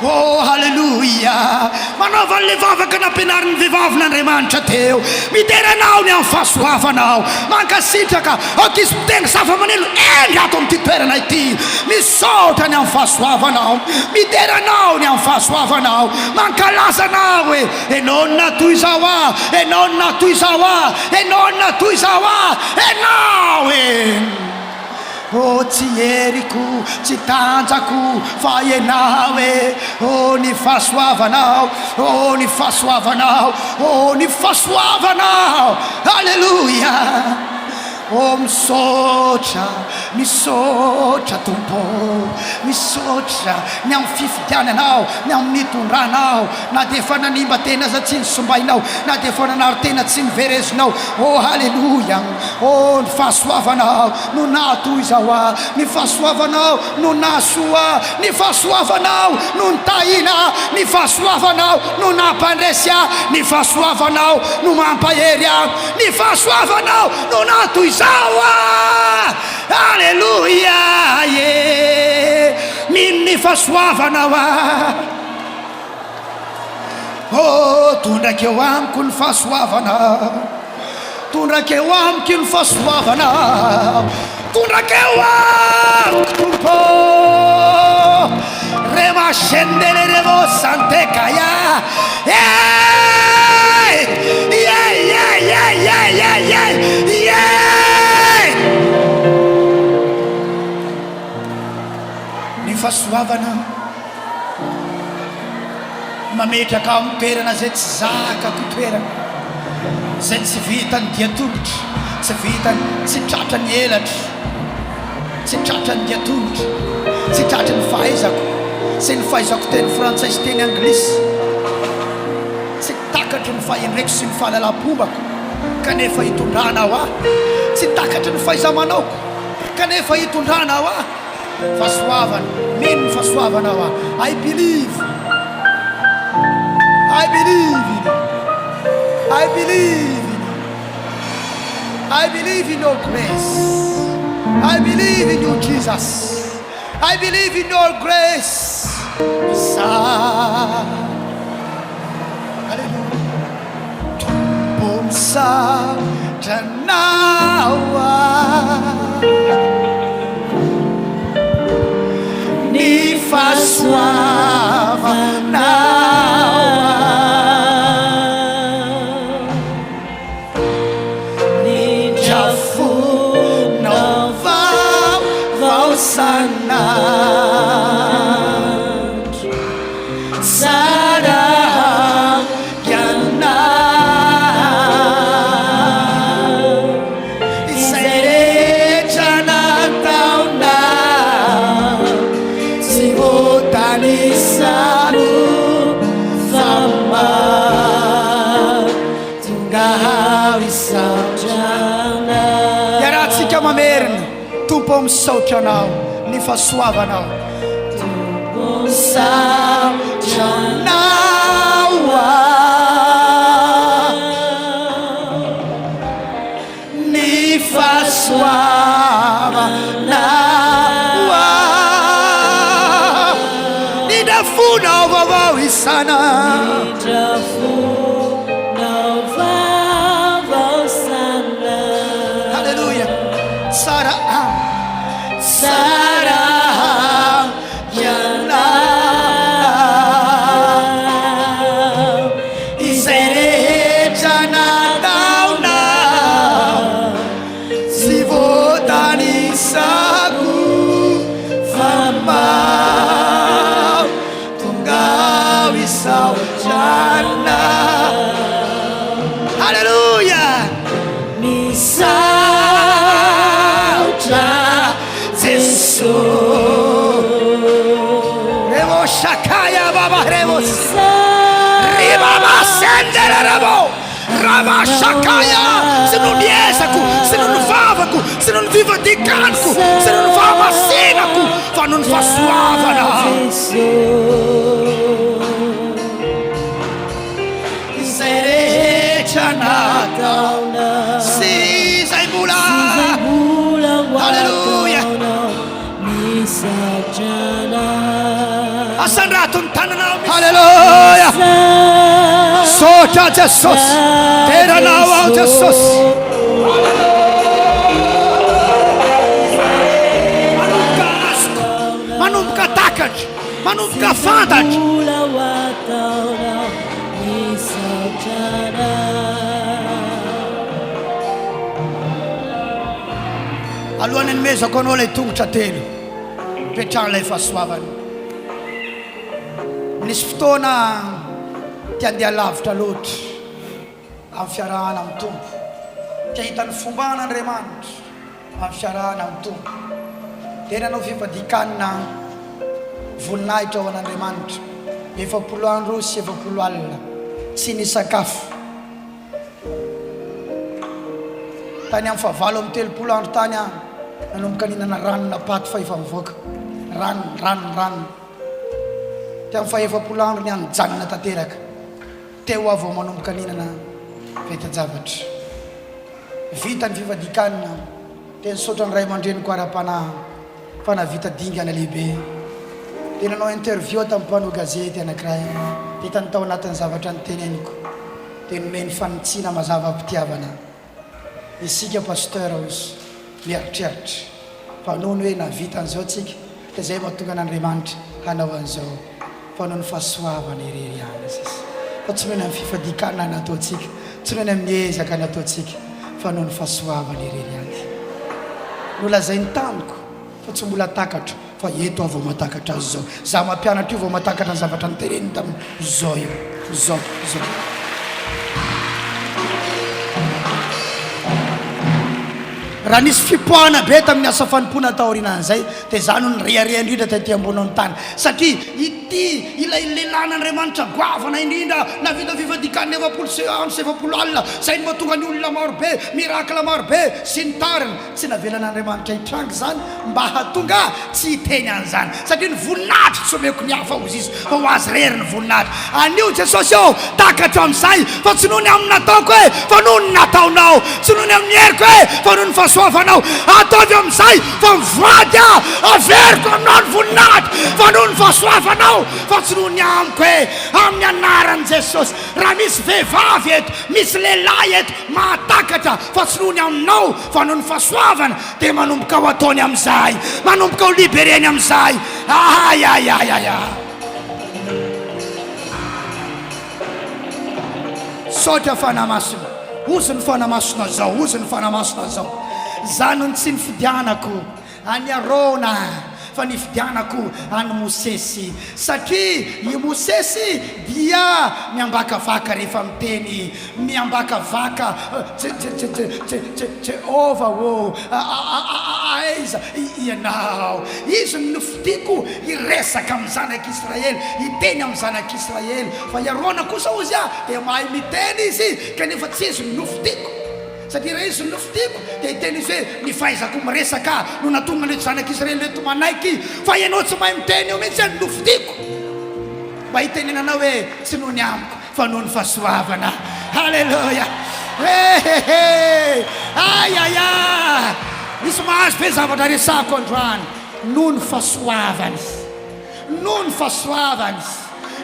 oh halleluia manaova an'le vavaka nampianarin'ny vehivavin'Andriamanitra teo miteranao ny amin'ny fahasoavanao mankasitraka ankizy miteny zava-maneno endry ato amin'ity toerana ity misaotra ny amin'ny fahasoavanao miteranao ny amin'ny fahasoavanao mankalaza anao hoe enao ny natoy izao enao ny natoy izao enao ny natoy izao enao oh tsy heriko tsy tanjako fa ianao oh ny fahasoavanao oh ny fahasoavanao oh ny fahasoavanao halleluia o misaotra misaotra tompo misaotra ny amin'ny fifidiananao ny amin'ny mitondranao na dia efa nanimba tena za tsy nisombainao na dia efa nanaro tena tsy niverezinao o halleloia o ny fahasoavanao no nato izao a ny fahasoavanao no nasoa ny fahasoavanao no nitahina ny fahasoavanao no nampandresy a ny fahasoavanao no mampahery a ny fahasoavanao no nato izao a halleluia ye ny fahasoavanao a o tondrakeo amiko ny fahasoavanao tondrakeo amiko ny fahasoavanao tondrakeo amiko tompo remascendeleremo santekaya ny fahasoavanao mametraka amin'ny toerana zay tsy zakako toerana zay tsy vitany diatolotra tsy vitany tsy tratra ny elatra tsy tratra ny diatolotra tsy tratra ny fahaizako sy ny fahaizako teny frantsay sy teny anglisy tsy takatry ny fahaindraiko sy ny fahalalam-pombako kanefa hitondranao a tsy takatry ny fahaizamanaoko kanefa hitondranao a fahasoavana mino ny fahasoavanao a I believe in it. I believe in it. I believe in your grace. I believe in you, Jesus. I believe in your grace. Hallelujah. Tumpumsa janawa ni faswavana sanat sarah yana isere janatauna sivotani saru fama tungahawi saujana yaratsika mamerina tompo misaotra anao ny fahasoavanao saotranao ny fahasoavanao ny drafonao vaovao isana halleluia sara yana iserejanatauna sivotanisaku fama tungawisaujana halleluia misauja Rebo Shakaya Baba Rebos Ribaba Sendere Rebo Raba Shakaya se non riesaku se non vavaku se non vivadikanku se non vamasinaku fa non fa suavana Isere chanata si sai mula Hallelujah asanrato ny tananao halleluia sotra Jesosy teranao ao Jesosy manomboka azoko manomboka takatra manomboka fantatra alohan'ny nomezako anao lay tongotra telo petrahana lay fahasoavana nisy fotoana tia andeha lavitra loatra amin'ny fiarahana amin'ny tompo tia hitany fombana Andriamanitra amin'ny fiarahana amin'ny tompo tena anao fifadikanina voninahitra ao an'Andriamanitra 70 andro sy 70 alina tsy ny sakafo tany amin'ny 7 amin'ny 30 andro tany nanomboka ninana ranona paty fa efa mivoaka rano ty amin'ny 70 andro ny anjanona tanteraka teo avy ao manomboka ninana vetajavatra vita ny fifadikanina tena sotra ny ray aman-dreniko ara-panahy fa navita dingana lehibe tena nanao interview tamin'ny mpanao gazety anankiray dia hitany tao anatin'ny zavatra nyteneniko dia nomeny fanitsiana mazava mpitiavana isika pasteur ozy mieritreritra fa noho ny hoe navita an'izao tsika dia zay mahatonga n'Andriamanitra hanao an'izao fa noho ny fahasoavana irery ihany izy fa tsy nohony amin'ny fifadikana nataontsika tsy nohony amin'ny ezaka nataontsika fa noho ny fahasoavana irery ihany no lazainy taniko fa tsy mbola takatra fa eto avao matakatra azy zao za mampianatra io vao matakatra ny zavatra nyteneniny tamin'izao io zao raha nisy fipoahana be tamin'ny asa fanimpona taorinan'izay dia zany no nyrearea indrindra taty ambonao ny tany satria ity ilay lelan'Andriamanitra goavana indrindra navita fifadikan'ny 70 andro sy 70 alina zay ny mahatonga ny olona marobe mirakla marobe sy ny tariny tsy navelan'Andriamanitra hitrangy zany mba hatonga tsy hiteny an'izany satria ny voninahitra tsy omeko ny hafa ozy izy fa ho azy rery ny voninahitra anio Jesosy eo takatra amin'izay fa tsy noho ny amin'ny nataoko hoe fa noho ny nataonao tsy noho ny amin'ny heriko hoe fa noho ny fahasoavanao ataovy amin'izay fa mivady averiko aminao ny voninahitra fa noho ny fahasoavanao fa tsy noho ny amiko hoe amin'ny anaran'i Jesosy raha misy vehivavy eto misy lehilahy eto mahatakatra fa tsy noho ny aminao fa noho ny fahasoavana dia manomboka ho ataony amin'izay manomboka ho libereny amin'izay ayayayaya sotra fanamasina ozy ny fanamasina zao ozy ny fanamasina zao zany ny tsy nifidianako any Arona fa nifidianako any Mosesy satria i Mosesy dia miambakavaka rehefa miteny miambakavaka Jehova o aiza ianao izy nofidiko iresaka amin'ny zanak'Israely iteny amin'ny zanak'Israely fa i Arona kosa ozy dia mahay miteny izy kanefa tsy izy nofidiko satria raha izy nofidiko dia iteny izy hoe ny fahaizako miresaka no natonga ny zanak'Israely reto manaiky fa ianao tsy mahay miteny eo mihitsy any nofidiko mba hitenenanao hoe tsy noho ny amiko fa noho ny fahasoavana halleluja ayaya misy mahazo be zavatra resako androany noho ny fahasoavany noho ny fahasoavany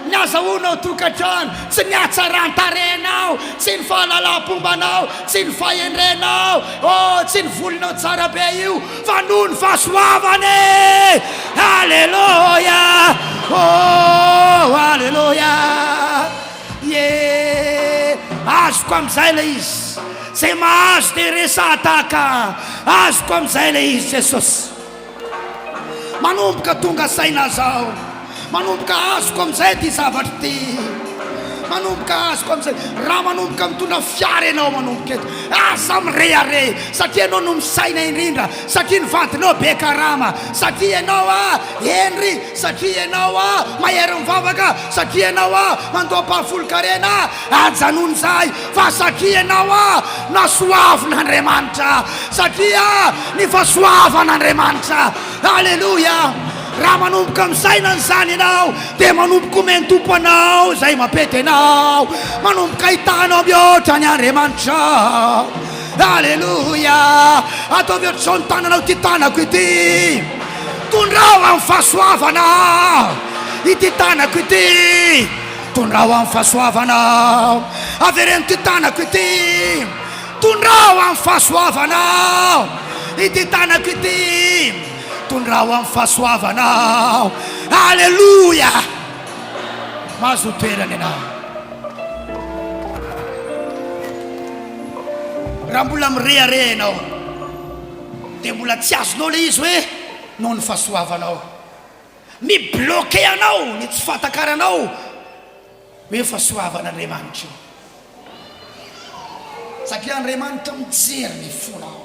ny azahoanao tokantrano tsy ny hatsaran-tarenao tsy ny fahalalam-pombanao tsy ny fahendrenao tsy ny volonao tsara be io fa noho ny fahasoavany halleluja halleluja azoko amin'izay le izy zay mahazo dia resataka azoko amin'izay le izy Jesosy manomboka tonga saina zao manomboka azoko amin'izay ty zavatra ty manomboka azoko amin'izay raha manomboka mitondra fiara ianao manomboka eto aza mireare satria ianao no misaina indrindra satria ny vadinao be karama satria ianao henry satria ianao mahery mivavaka satria ianao mandoa pahafolo-karena ajanony zay fa satria ianao nasoavin'Andriamanitra satria ny fahasoavan'Andriamanitra halleluja raha manomboka misaina nyzany ianao dia manomboka omeny tompo anao zay mampety anao manomboka hitanao mihoatra ny Andriamanitra halleluja ataovy ohatry zao ny tananao ty tanako ity tondrao amin'ny fahasoavana ity tanako ity tondrao amin'ny fahasoavana avereny ty tanako ity tondrao amin'ny fahasoavana ity tanako ity tondrao amin'ny fahasoavanao halleluja mahazo toerana ianao raha mbola mireare ianao dia mbola tsy azonao le izy hoe noho ny fahasoavanao mibloke anao ny tsy fatakaranao hoe fahasoavan'Andriamanitra io satria Andriamanitra mijery ny fonao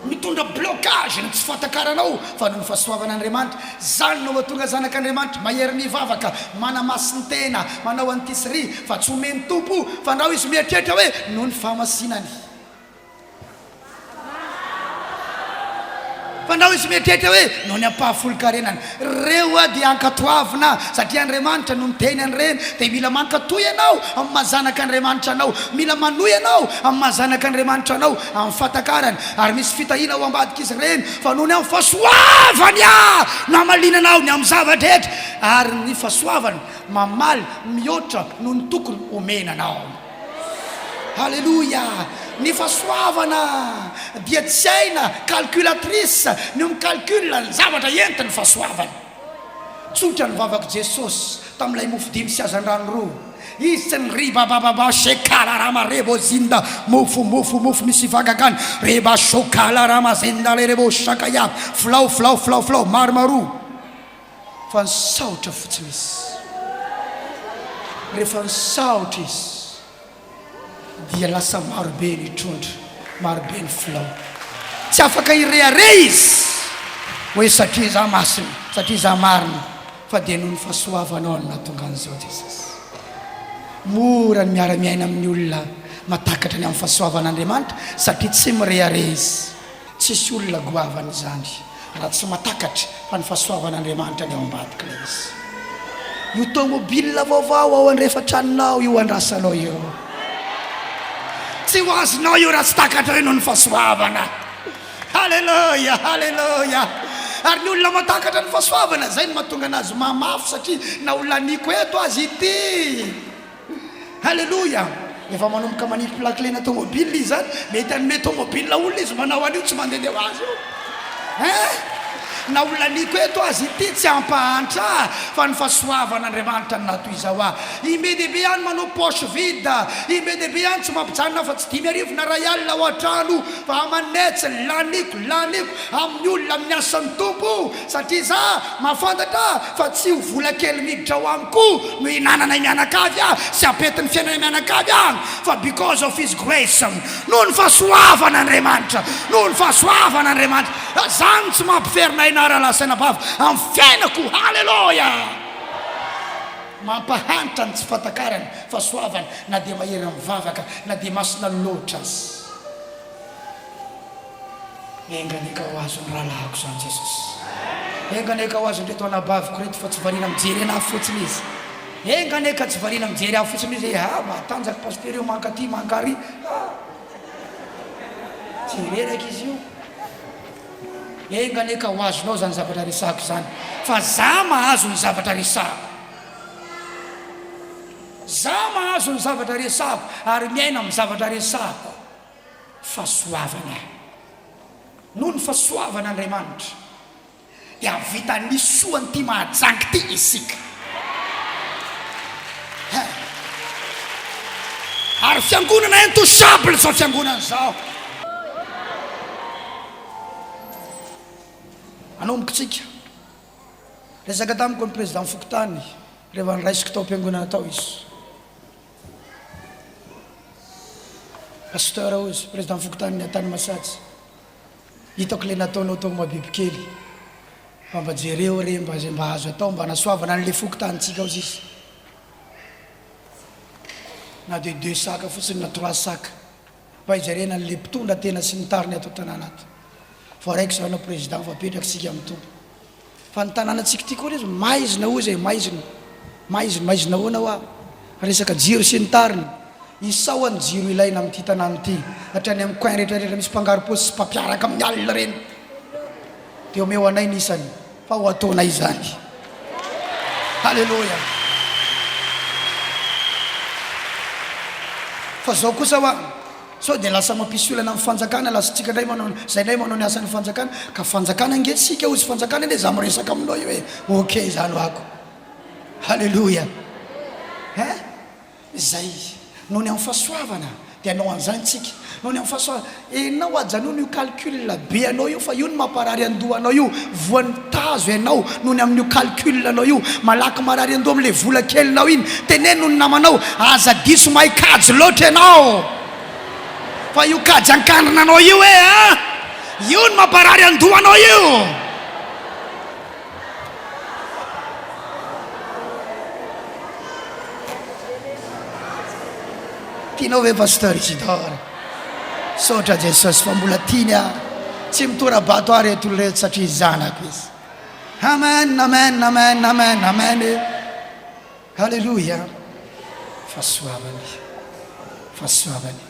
mitondra blocage ny tsy fatakaranao fa no ny fahasoavan'Andriamanitra. Zany no mahatonga zanak'Andriamanitra mahery mivavaka, manamasin'ny tena, manao antisry fa tsy omeny tompo fa ndao izy mieritreritra hoe no ny fahamasinany. Fandao izy mieritreritra hoe no ny ampahafolo-karenany. Reo dia ankatoavina satria Andriamanitra no miteny an'ireny, dia mila mankatoy ianao amin'ny mahazanak'Andriamanitra anao, mila manoy ianao amin'ny mahazanak'Andriamanitra anao amin'ny fatakarany. Ary misy fitahina ao ambadika izy ireny fa noho ny amin'ny fahasoavany no hamalinanao ny amin'ny zavatra rehetra, ary ny fahasoavany mamaly mihoatra noho ny tokony omenanao. Halleluja. Ny fahasoavana dia tsy aina calculatrice ny micalcule ny zavatra entiny fahasoavana. Tsotra ny vavaka Jesosy tamin'ilay mofo 5 sy azan-drano 2. Izy tsy ny ribabababa shekala rama rebo zinda mofo misy vagagany reba shokala rama zinda le rebo shakaya filao maromaro fa ny saotra fotsiny izy. Rehefa ny saotra izy dia lasa marobe ny trondro, marobe ny filao. Tsy afaka ireare izy hoe satria za masina, satria za marina, fa dia noho ny fahasoavanao no nahatonga an'izao Jesosy. Mora ny miara-miaina amin'ny olona matakatra ny amin'ny fahasoavan'Andriamanitra satria tsy mireare izy. Tsisy olona goavana izany raha tsy matakatra fa ny fahasoavan'Andriamanitra ny ao ambadika ilay izy. Io tomobile vaovao ao andrefan-tranonao io andrasanao io, tsy ho azonao io raha tsy takatra hoe noho ny fahasoavana. Halleluja, halleluja. Ary ny olona matakatra ny fahasoavana zay no mahatonga anazy mamafy satria na olona aniko eto azy ity. Halleluja. Efa manomboka manipy lakile na tomobile izy zany, mety anome tomobile olona izy manao an'io tsy mandeha azy io. Na olona aniko eto azy ity tsy ampahantra fa ny fahasoavan'Andriamanitra no natoy izao Imbe dehibe ihany manao poche vide, imbe dehibe ihany tsy mampijanona fa tsy 5,000 na ray alina ao an-trano fa amanetsy laniko amin'ny olona amin'ny asan'ny tompo satria za mahafantatra fa tsy ho vola kely miditra ao amiko no hinanana mianakavy sy apetin'ny fiainana mianakavy any fa because of his grace, noho ny fahasoavan'Andriamanitra, noho ny fahasoavan'Andriamanitra. Zany tsy mampiferina raha-lasaina bava amin'ny fiainako. Halleluja. Mampahantra ny tsy fatakarany fahasoavana na dia mahery mivavaka na dia masina loatra azy. Enganeka ho azo ny rahalahako zany Jesosy. Enganeka ho azo nreto anabaviko reto fa tsy variana mijery anahy fotsiny izy. Enganeka tsy variana mijery ahy fotsiny izy. Matanjaka paster io mankaty mankary. Tsy reraka izy io. Enganeka ho azonao zany zavatra resako zany, fa za mahazo ny zavatra resako. Za mahazo ny zavatra resako ary miaina amin'ny zavatra resako. Fahasoavana. Noho ny fahasoavan'Andriamanitra dia vita nisoany ty mahajanky ty isika. Ary fiangonana intouchable zao fiangonana zao. Anombokitsika resaka tamiko ny président Fokotany rehefa niraisiko tao am-piangonana tao izy. Pasteur izy président Fokotany ny Antany Masatsy. Hitako le nataonao tao mabibikely fa mba jereo re mba azo atao mba nasoavana an'le Fokotanitsika ao izy. Na de 2 sacs fotsiny na 3 sacs fa ijarena an'le mpitondra tena sy nitariny ato tanàna ato. Fa raiky zao na président fa petraka sika amin'ny tompo. Fa ny tanànatsika ty koa izy maizina ho zay maizina hoana hoa resaka jiro sy ny tariny. Isao ny jiro ilaina amin'ity tanàna ity hatrany amin'ny coin rehetrarehetra misy mpangaro posy sy mpampiaraka amin'ny alina reny. Dia omeo anay nisany fa ho ataonay zany. Halleluja. Fa zao kosa hoa so dia lasa mampisy olana amin'ny fanjakana, lasa tsika ndray manao zay ndray manao ny asan'ny fanjakana ka fanjakana ngetsika ozy fanjakana ndray za miresaka aminao io hoe ok zany hoako. Halleluja. Zay noho ny amin'ny fahasoavana dia anao an'izany tsika. Noho ny amin'ny fahasoavana enao ajanono io calcul be anao io fa io ny mamparary andohanao io voan'ny tazo ianao noho ny amin'io calcul anao io malaky marary andoha amin'le vola kelinao iny teneno ny namanao aza diso mahay kajy loatra ianao fa io kajy ankanina anao io io ny mamparary andohanao io. tianao ve pasteur Isidore? Sotra Jesosy fa mbola tiany tsy mitorabato ary reto reto satria zanako izy. Amen, amen, amen, amen, amen. Halleluja. Fahasoavany, fahasoavany,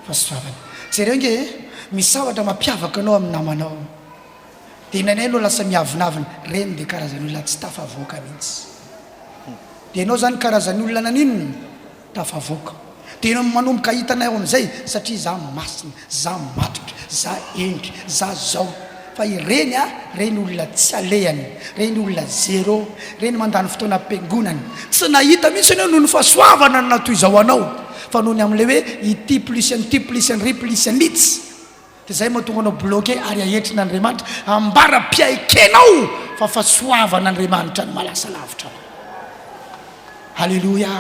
fahasoavany. Zareo nge misavatra mampiavaka anao amin'ny namanao. Dia inanay anao lasa miavinavina. Reny dia karazan'olona tsy tafavoaka mihitsy. Dia ianao zany karazan'olona naninona tafavoaka. Dia ianao manomboka hitanay amin'izay satria za masina, za matotra, za endry, za zao. Fa ireny reny olona tsy alehany, reny olona zéro, reny mandany fotoana am-piangonany. Tsy nahita mihitsy anao noho ny fahasoavana ny natoy izao anao, fa noho ny amin'ilay hoe ity plus ny ty plus ny ry plus ny litsy. Dia zay mahatonga anao bloqué ary ahetrina Andriamanitra ambara-piaikenao fa fahasoavana Andriamanitra ny malasa lavitra. Halleluja.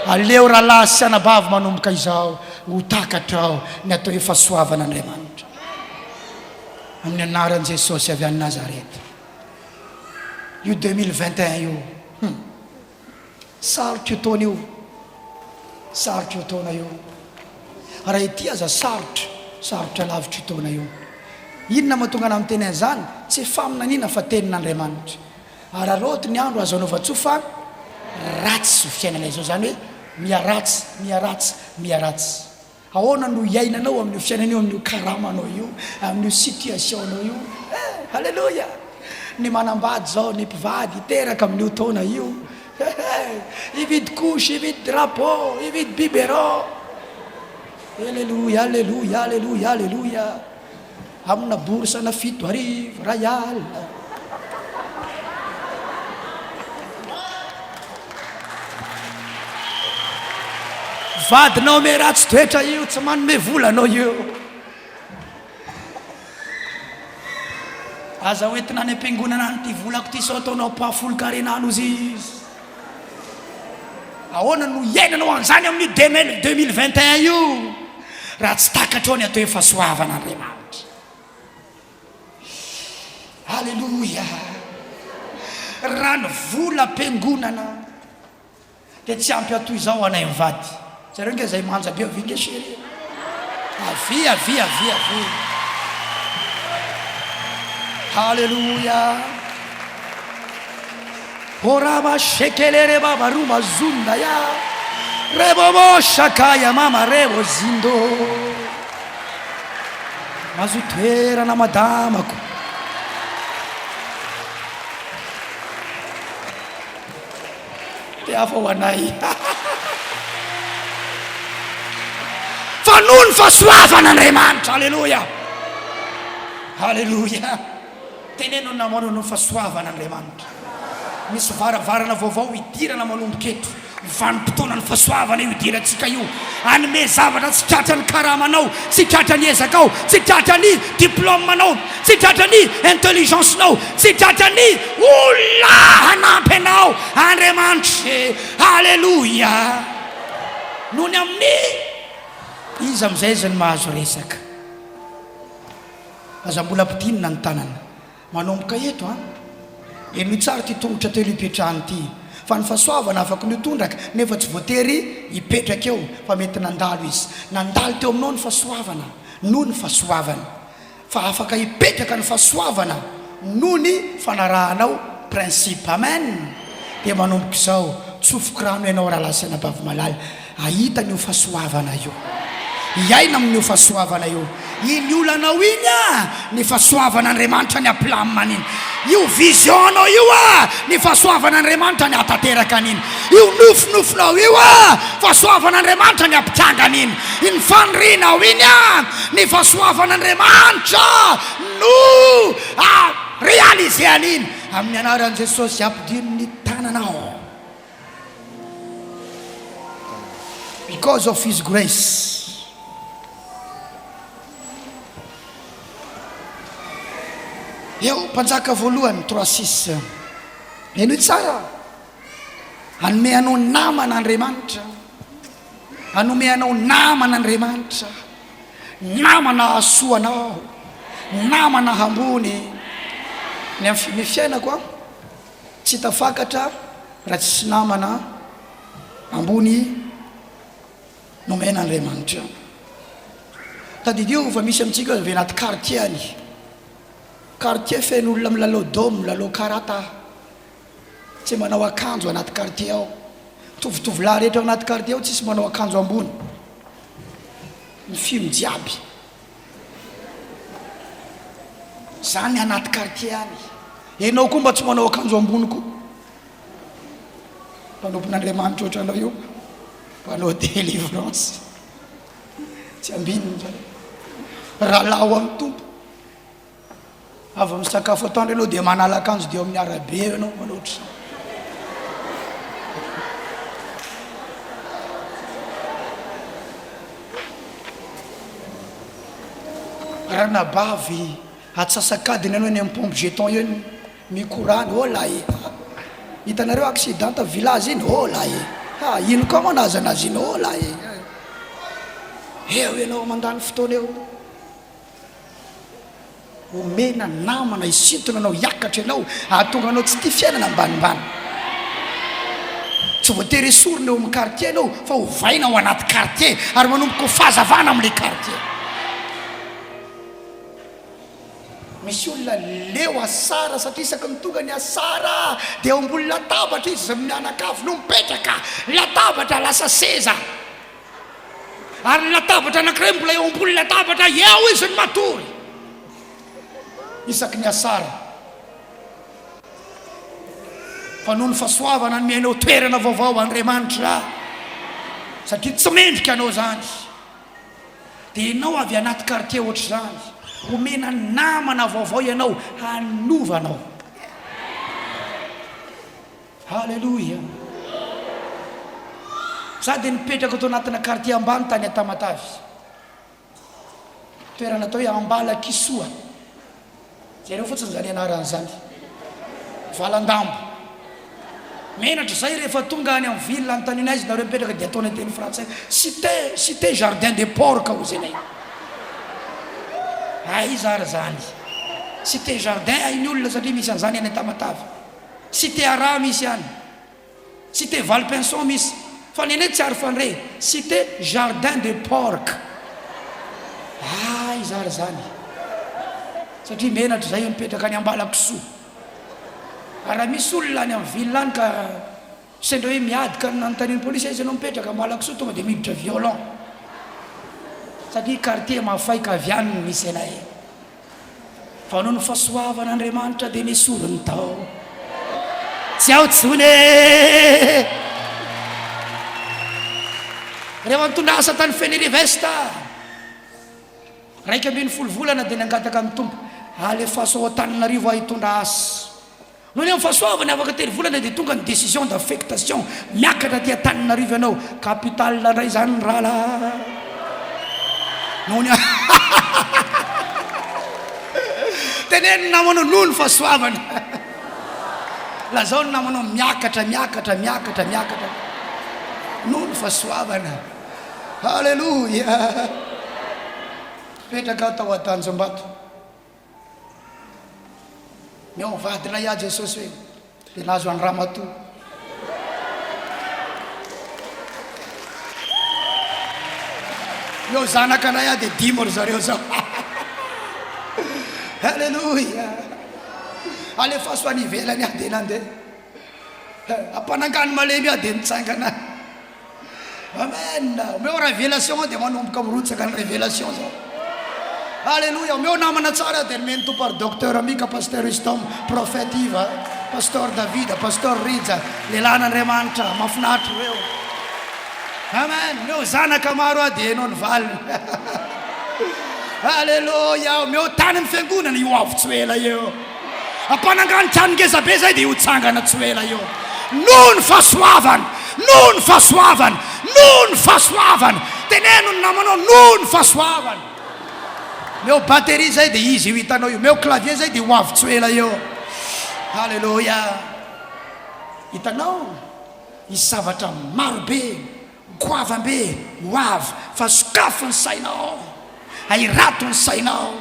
Aleo rahalahy sy anabavy manomboka izao ho takatra ao ny atao hoe fahasoavana Andriamanitra. Amin'ny anaran'i Jesosy avy any Nazareta. Io 2021 io sarotro io taona io, sarotro io taona io. Raha ity aza sarotra lavitra io taona io. Inona mahatonga ana miteny an'izany? Tsy faminaniana fa tenin'Andriamanitra. Ary aroto ny andro azo anaova-tsoa fa ratsy fiainana izao, zany hoe miaratsy, miaratsy, miaratsy. Ahoana no iainanao amin'io fiainana io, amin'io karamanao io, amin'io situationao io. Halleluja. Ny manambady zao, ny mpivady iteraka amin'io taona io. Ividy couche, ividy drapeau, ividy biberon. Halleluja, halleluja, halleluja, halleluja. Amina borsana 7 arivo rayal. Vadinao me ratsy toetra io, tsy manome volanao io. Aza hoentina any am-piangonana any ty volako ty sao ataonao pafolo-karenano izy. Ahoana no iainanao an'izany amin'ny 2021 io raha tsy takatra ao ny atao hoe fahasoavan'Andriamanitra. Halleluja. Raha ny vola am-piangonana dia tsy ampy atoy izao anay mivady. Zareo nge zay manja be avinge chéri. Avia. Halleluja. Oraba shekelere baba ruma zunda ya. Rebobo shakaya mama rebo zindo. Mazutoerana madamako. Te afa wanai. Fanon fahasoavan'Andriamanitra. Halleluja. Halleluja. Teneno namano no fahasoavan'Andriamanitra. Misy varavarana vaovao idirana manomboka eto. Vanim-potoana ny fahasoavana io idirantsika io. Anome zavatra tsy tratrany karamanao, tsy tratrany ezakao, tsy tratrany diplômanao, tsy tratrany intelligencenao, tsy tratrany olona hanampy anao. Andriamanitra. Halleluja. Noho ny amin'ny izy amin'izay zany mahazo resaka. Aza mbola ampidinina ny tanana manomboka eto eno tsara ty tongotra telo ipetrahany ty. Fa ny fahasoavana afaka ny tondraka nefa tsy voatery ipetraka eo fa mety nandalo izy. Nandalo teo aminao ny fahasoavana noho ny fahasoavana. Fa afaka ipetraka ny fahasoavana noho ny fanarahanao principe. Amen. Dia manomboka izao tsofoko rano ianao raha lasana bavy malala ahita ny fahasoavana io. Iaina amin'io fahasoavana io. Iny olanao iny ny fahasoavan'Andriamanitra ny aplamina iny. Io visionao io ny fahasoavan'Andriamanitra ny atateraka an'iny. Io nofinofinao io fahasoavan'Andriamanitra ny ampitangana iny. Iny fanrinao iny ny fahasoavan'Andriamanitra no réaliser an'iny. Amin'ny anaran'i Jesosy ampidino ny tananao. Because of his grace. Eo mpanjaka voalohany 3:6. Eno tsara. Hanome anao naman'Andriamanitra. Hanome anao naman'Andriamanitra. Namana asoanao. namana hambony ny fiainako tsy tafakatra raha tsisy namana ambony nomen'Andriamanitra. Tadidio fa misy amintsika ve anaty quartier any, quartier fen'olona milalao dôme, milalao karata, tsy manao akanjo anaty quartier ao. Tovolahy rehetra anaty quartier ao tsisy manao akanjo ambony, ny film jiaby zany anaty quartier any. Enao koa mba tsy manao akanjo ambony koa, mpanompon'Andriamanitra ohatranao io, mpanao délivrance tsy ambininy zany rahalao amin'ny tompo. Avy misakafo atoandro ianao dia manala akanjo dia amin'ny arabe ianao manoatra. Raha nabavy atsasakadiny ianao ny amin'ny pompe jeton io mikorany, oh lahy hitanareo accident ta village iny, oh lahy ino koa moa nahaza anazy iny, oh lahy eo ianao mandany fotoana eo. Omena namana isintona anao hiakatra ianao ahatonga anao tsy tia fiainana ambanimbany. Tsy voatery esorina eo amin'ny quartier ianao fa hovaina ao anaty quartier ary manomboka ho fahazavana amin'ilay quartier. Misy olona leo asara satria isaky mitonga ny asara dia eo ambony latabatra izy mianakafo no mipetraka, latabatra lasa seza ary ny latabatra anankiray mbola eo ambony latabatra eo izy ny matory isaky ny asara. Fa noho ny fahasoavana ny miainao toerana vaovao Andriamanitra satria tsy mendrika anao zany dia ianao avy anaty quartier ohatr' zany, omena namana vaovao ianao hanovanao. Halleluja. Za dia nipetraka tao anatina quartier ambany tany Tamatavy, toerana atao hoe Ambalakisoa, zareo fotsiny zany anaran'izany, Valandambo. Menatra zay rehefa tonga any amin'ny ville anontaniana azy nareo mipetraka dia ataony teny frantsay cité jardin des porcs hozy anay. Aiza ary zany cité jardin hainy olona satria misy an'izany any Tamatavy. Cité Ara misy any, cité Valpinson misy, fa ny anay tsy ary fandray cité jardin des porcs. Aiza ary zany satria menatra zay mipetraka any Ambalakisoa. Raha misy olona any amin'ny ville any ka sendra hoe miadika nanontaniany polisy izy ianao mipetraka Ambalakisoa tonga dia miditra violent satria quartier mafay ka avianiny misy anay. Fa noho ny fahasoavan'Andriamanitra dia nesoriny tao tsy ao tsony rehefa mitondra asa tany Fenirivesta 1.5 volana dia nangataka amin'ny tompo alefaso ao Antananarivo ahitondra asa. Noho ny amin'ny fahasoavany afaka 3 volana dia tonga ny décision d'affectation miakatra ty Antananarivo ianao, capitale ndray zany ny rahala noho ny teneniny namanao noho ny fahasoavana lazao ny namanao miakatra noho ny fahasoavana. Halleluja. Petraka tao Atanjombato meo vadina ia Jesosy hoe dia nahazo any Ramatoa. Meo zanaka anay dia 10 ry zareo zao. Halleluja. Alefaso any ivelany dia nandeha ampanangany malemy dia nitsangana. Amen. Meo révélation dia manomboka mirotsaka ny révélation zao. Alléluia. Meo namana tsara dia meno par docteur Amika, pasteur Istom, prophète Iva, pasteur David, pasteur Rija, lelan'Andriamanitra mafinaritra reo. Amen. Meo zanaka maro dia hainao ny valiny. Alléluia. Meo tany amin'ny fiangonana io avy tsy ela eo. Ampanangany trano ngeza be zay dia io tsangana tsy ela eo. Noho ny fahasoavana teneno ny namanao noho ny fahasoavana. Meo batterie zay dia izy io hitanao io, meo clavier zay dia ho avy tsy ela eo. Halleluja. Hitanao isy zavatra marobe goavambe ho avy fa sokafo ny sainao, airato ny sainao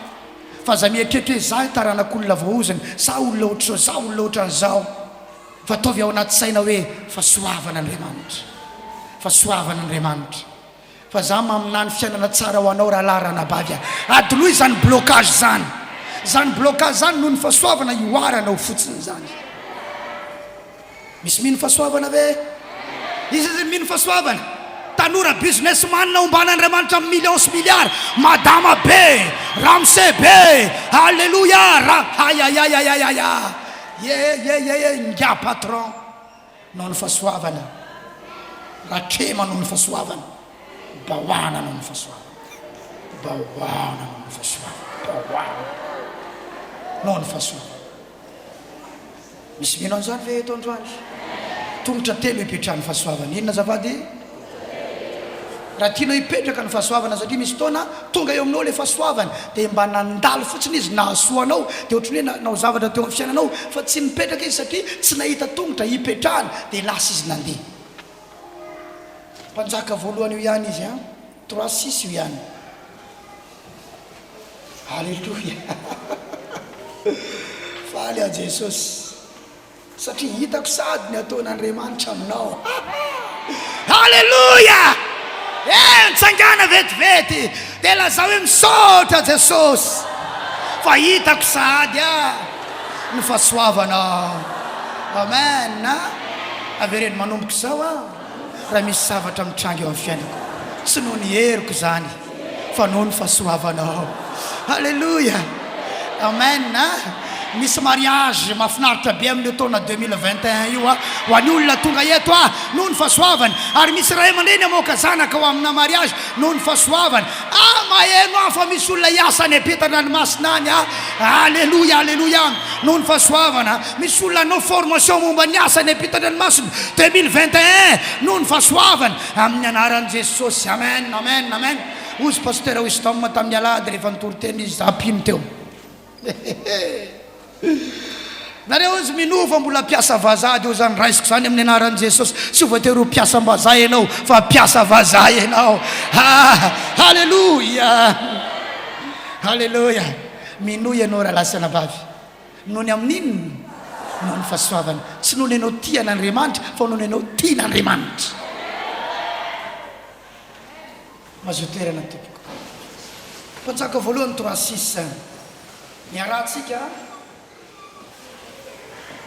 fa za mieritreritra hoe za taranak'olona voaozany za olona ohatrao za olona ohatran'izao fa ataovy ao anaty saina hoe fahasoavana Andriamanitra fahasoavana Andriamanitra fa za maminany fiainana tsara ho anao rahalarana bavy adoloy zany blocage zany blocage zany noho ny fahasoavana ioarana ho fotsiny zany misy mino fahasoavana ve izy zay mino fahasoavana tanora business manina omban'Andriamanitra millions milliards madama be ramse be alleluia ayayayayaya nga patron noho ny fahasoavana ratrema noho ny fahasoavana bahoana noho ny fahasoavana bahoana noho ny fahasoavana bahoana noho ny fahasoavana misy mino an'izany ve eto androany tongotra telo hipetrahany fahasoavana inona zavady raha tianao hipetraka ny fahasoavana satria misy fotoana tonga eo aminao le fahasoavana dia mba nandalo fotsiny izy nahasoanao dia ohatrany hoe nao zavatra teo amin'ny fiainanao fa tsy mipetraka izy satria tsy nahita tongotra hipetrahany dia lasa izy nandeha mpanjaka voalohany io ihany izy 3:6 io ihany halleloia faly a Jesosy satria hitako sady ny ataon'Andriamanitra aminao halleluia mitsangana vetivety dia laza hoe misaotra Jesosy fa hitako sady ny fahasoavana amen avereny manomboka izao raha misy zavatra mitrangy eo amin'ny fiainako tsy noho ny heriko zany fa noho ny fahasoavanao halleluia amen misy mariage mahafinaritra be amin'ny taona 2021 io ho an'ny olona tonga eto noho ny fahasoavana ary misy ray aman-dreny amoaka zanaka ho amina mariage noho ny fahasoavana maheno fa misy olona iasa ny ampetan-dranomasina any alleluia alleluia noho ny fahasoavana misy olona anao formation momba ny asa ny ampetan-dranomasina 2021 noho ny fahasoavana amin'ny anaran'i Jesosy amen amen amen ozy pasteur wisdom tamin'ny alady rehefa nitory-teny izy zapino teo nareo izy minova mbola piasa vazaha dio zany raisiko zany amin'ny anaran'i Jesosy tsy voatery ho piasam-bazaha ianao fa piasa vazaha ianao halleluia halleluia minoa ianao raha lasana bavy noho ny amin'inony noho ny fahasoavana tsy noho ny ianao tian'Andriamanitra fa noho ny ianao tian'Andriamanitra mazoterana tompoko mpanjaka voalohany 3:6 ny arahantsika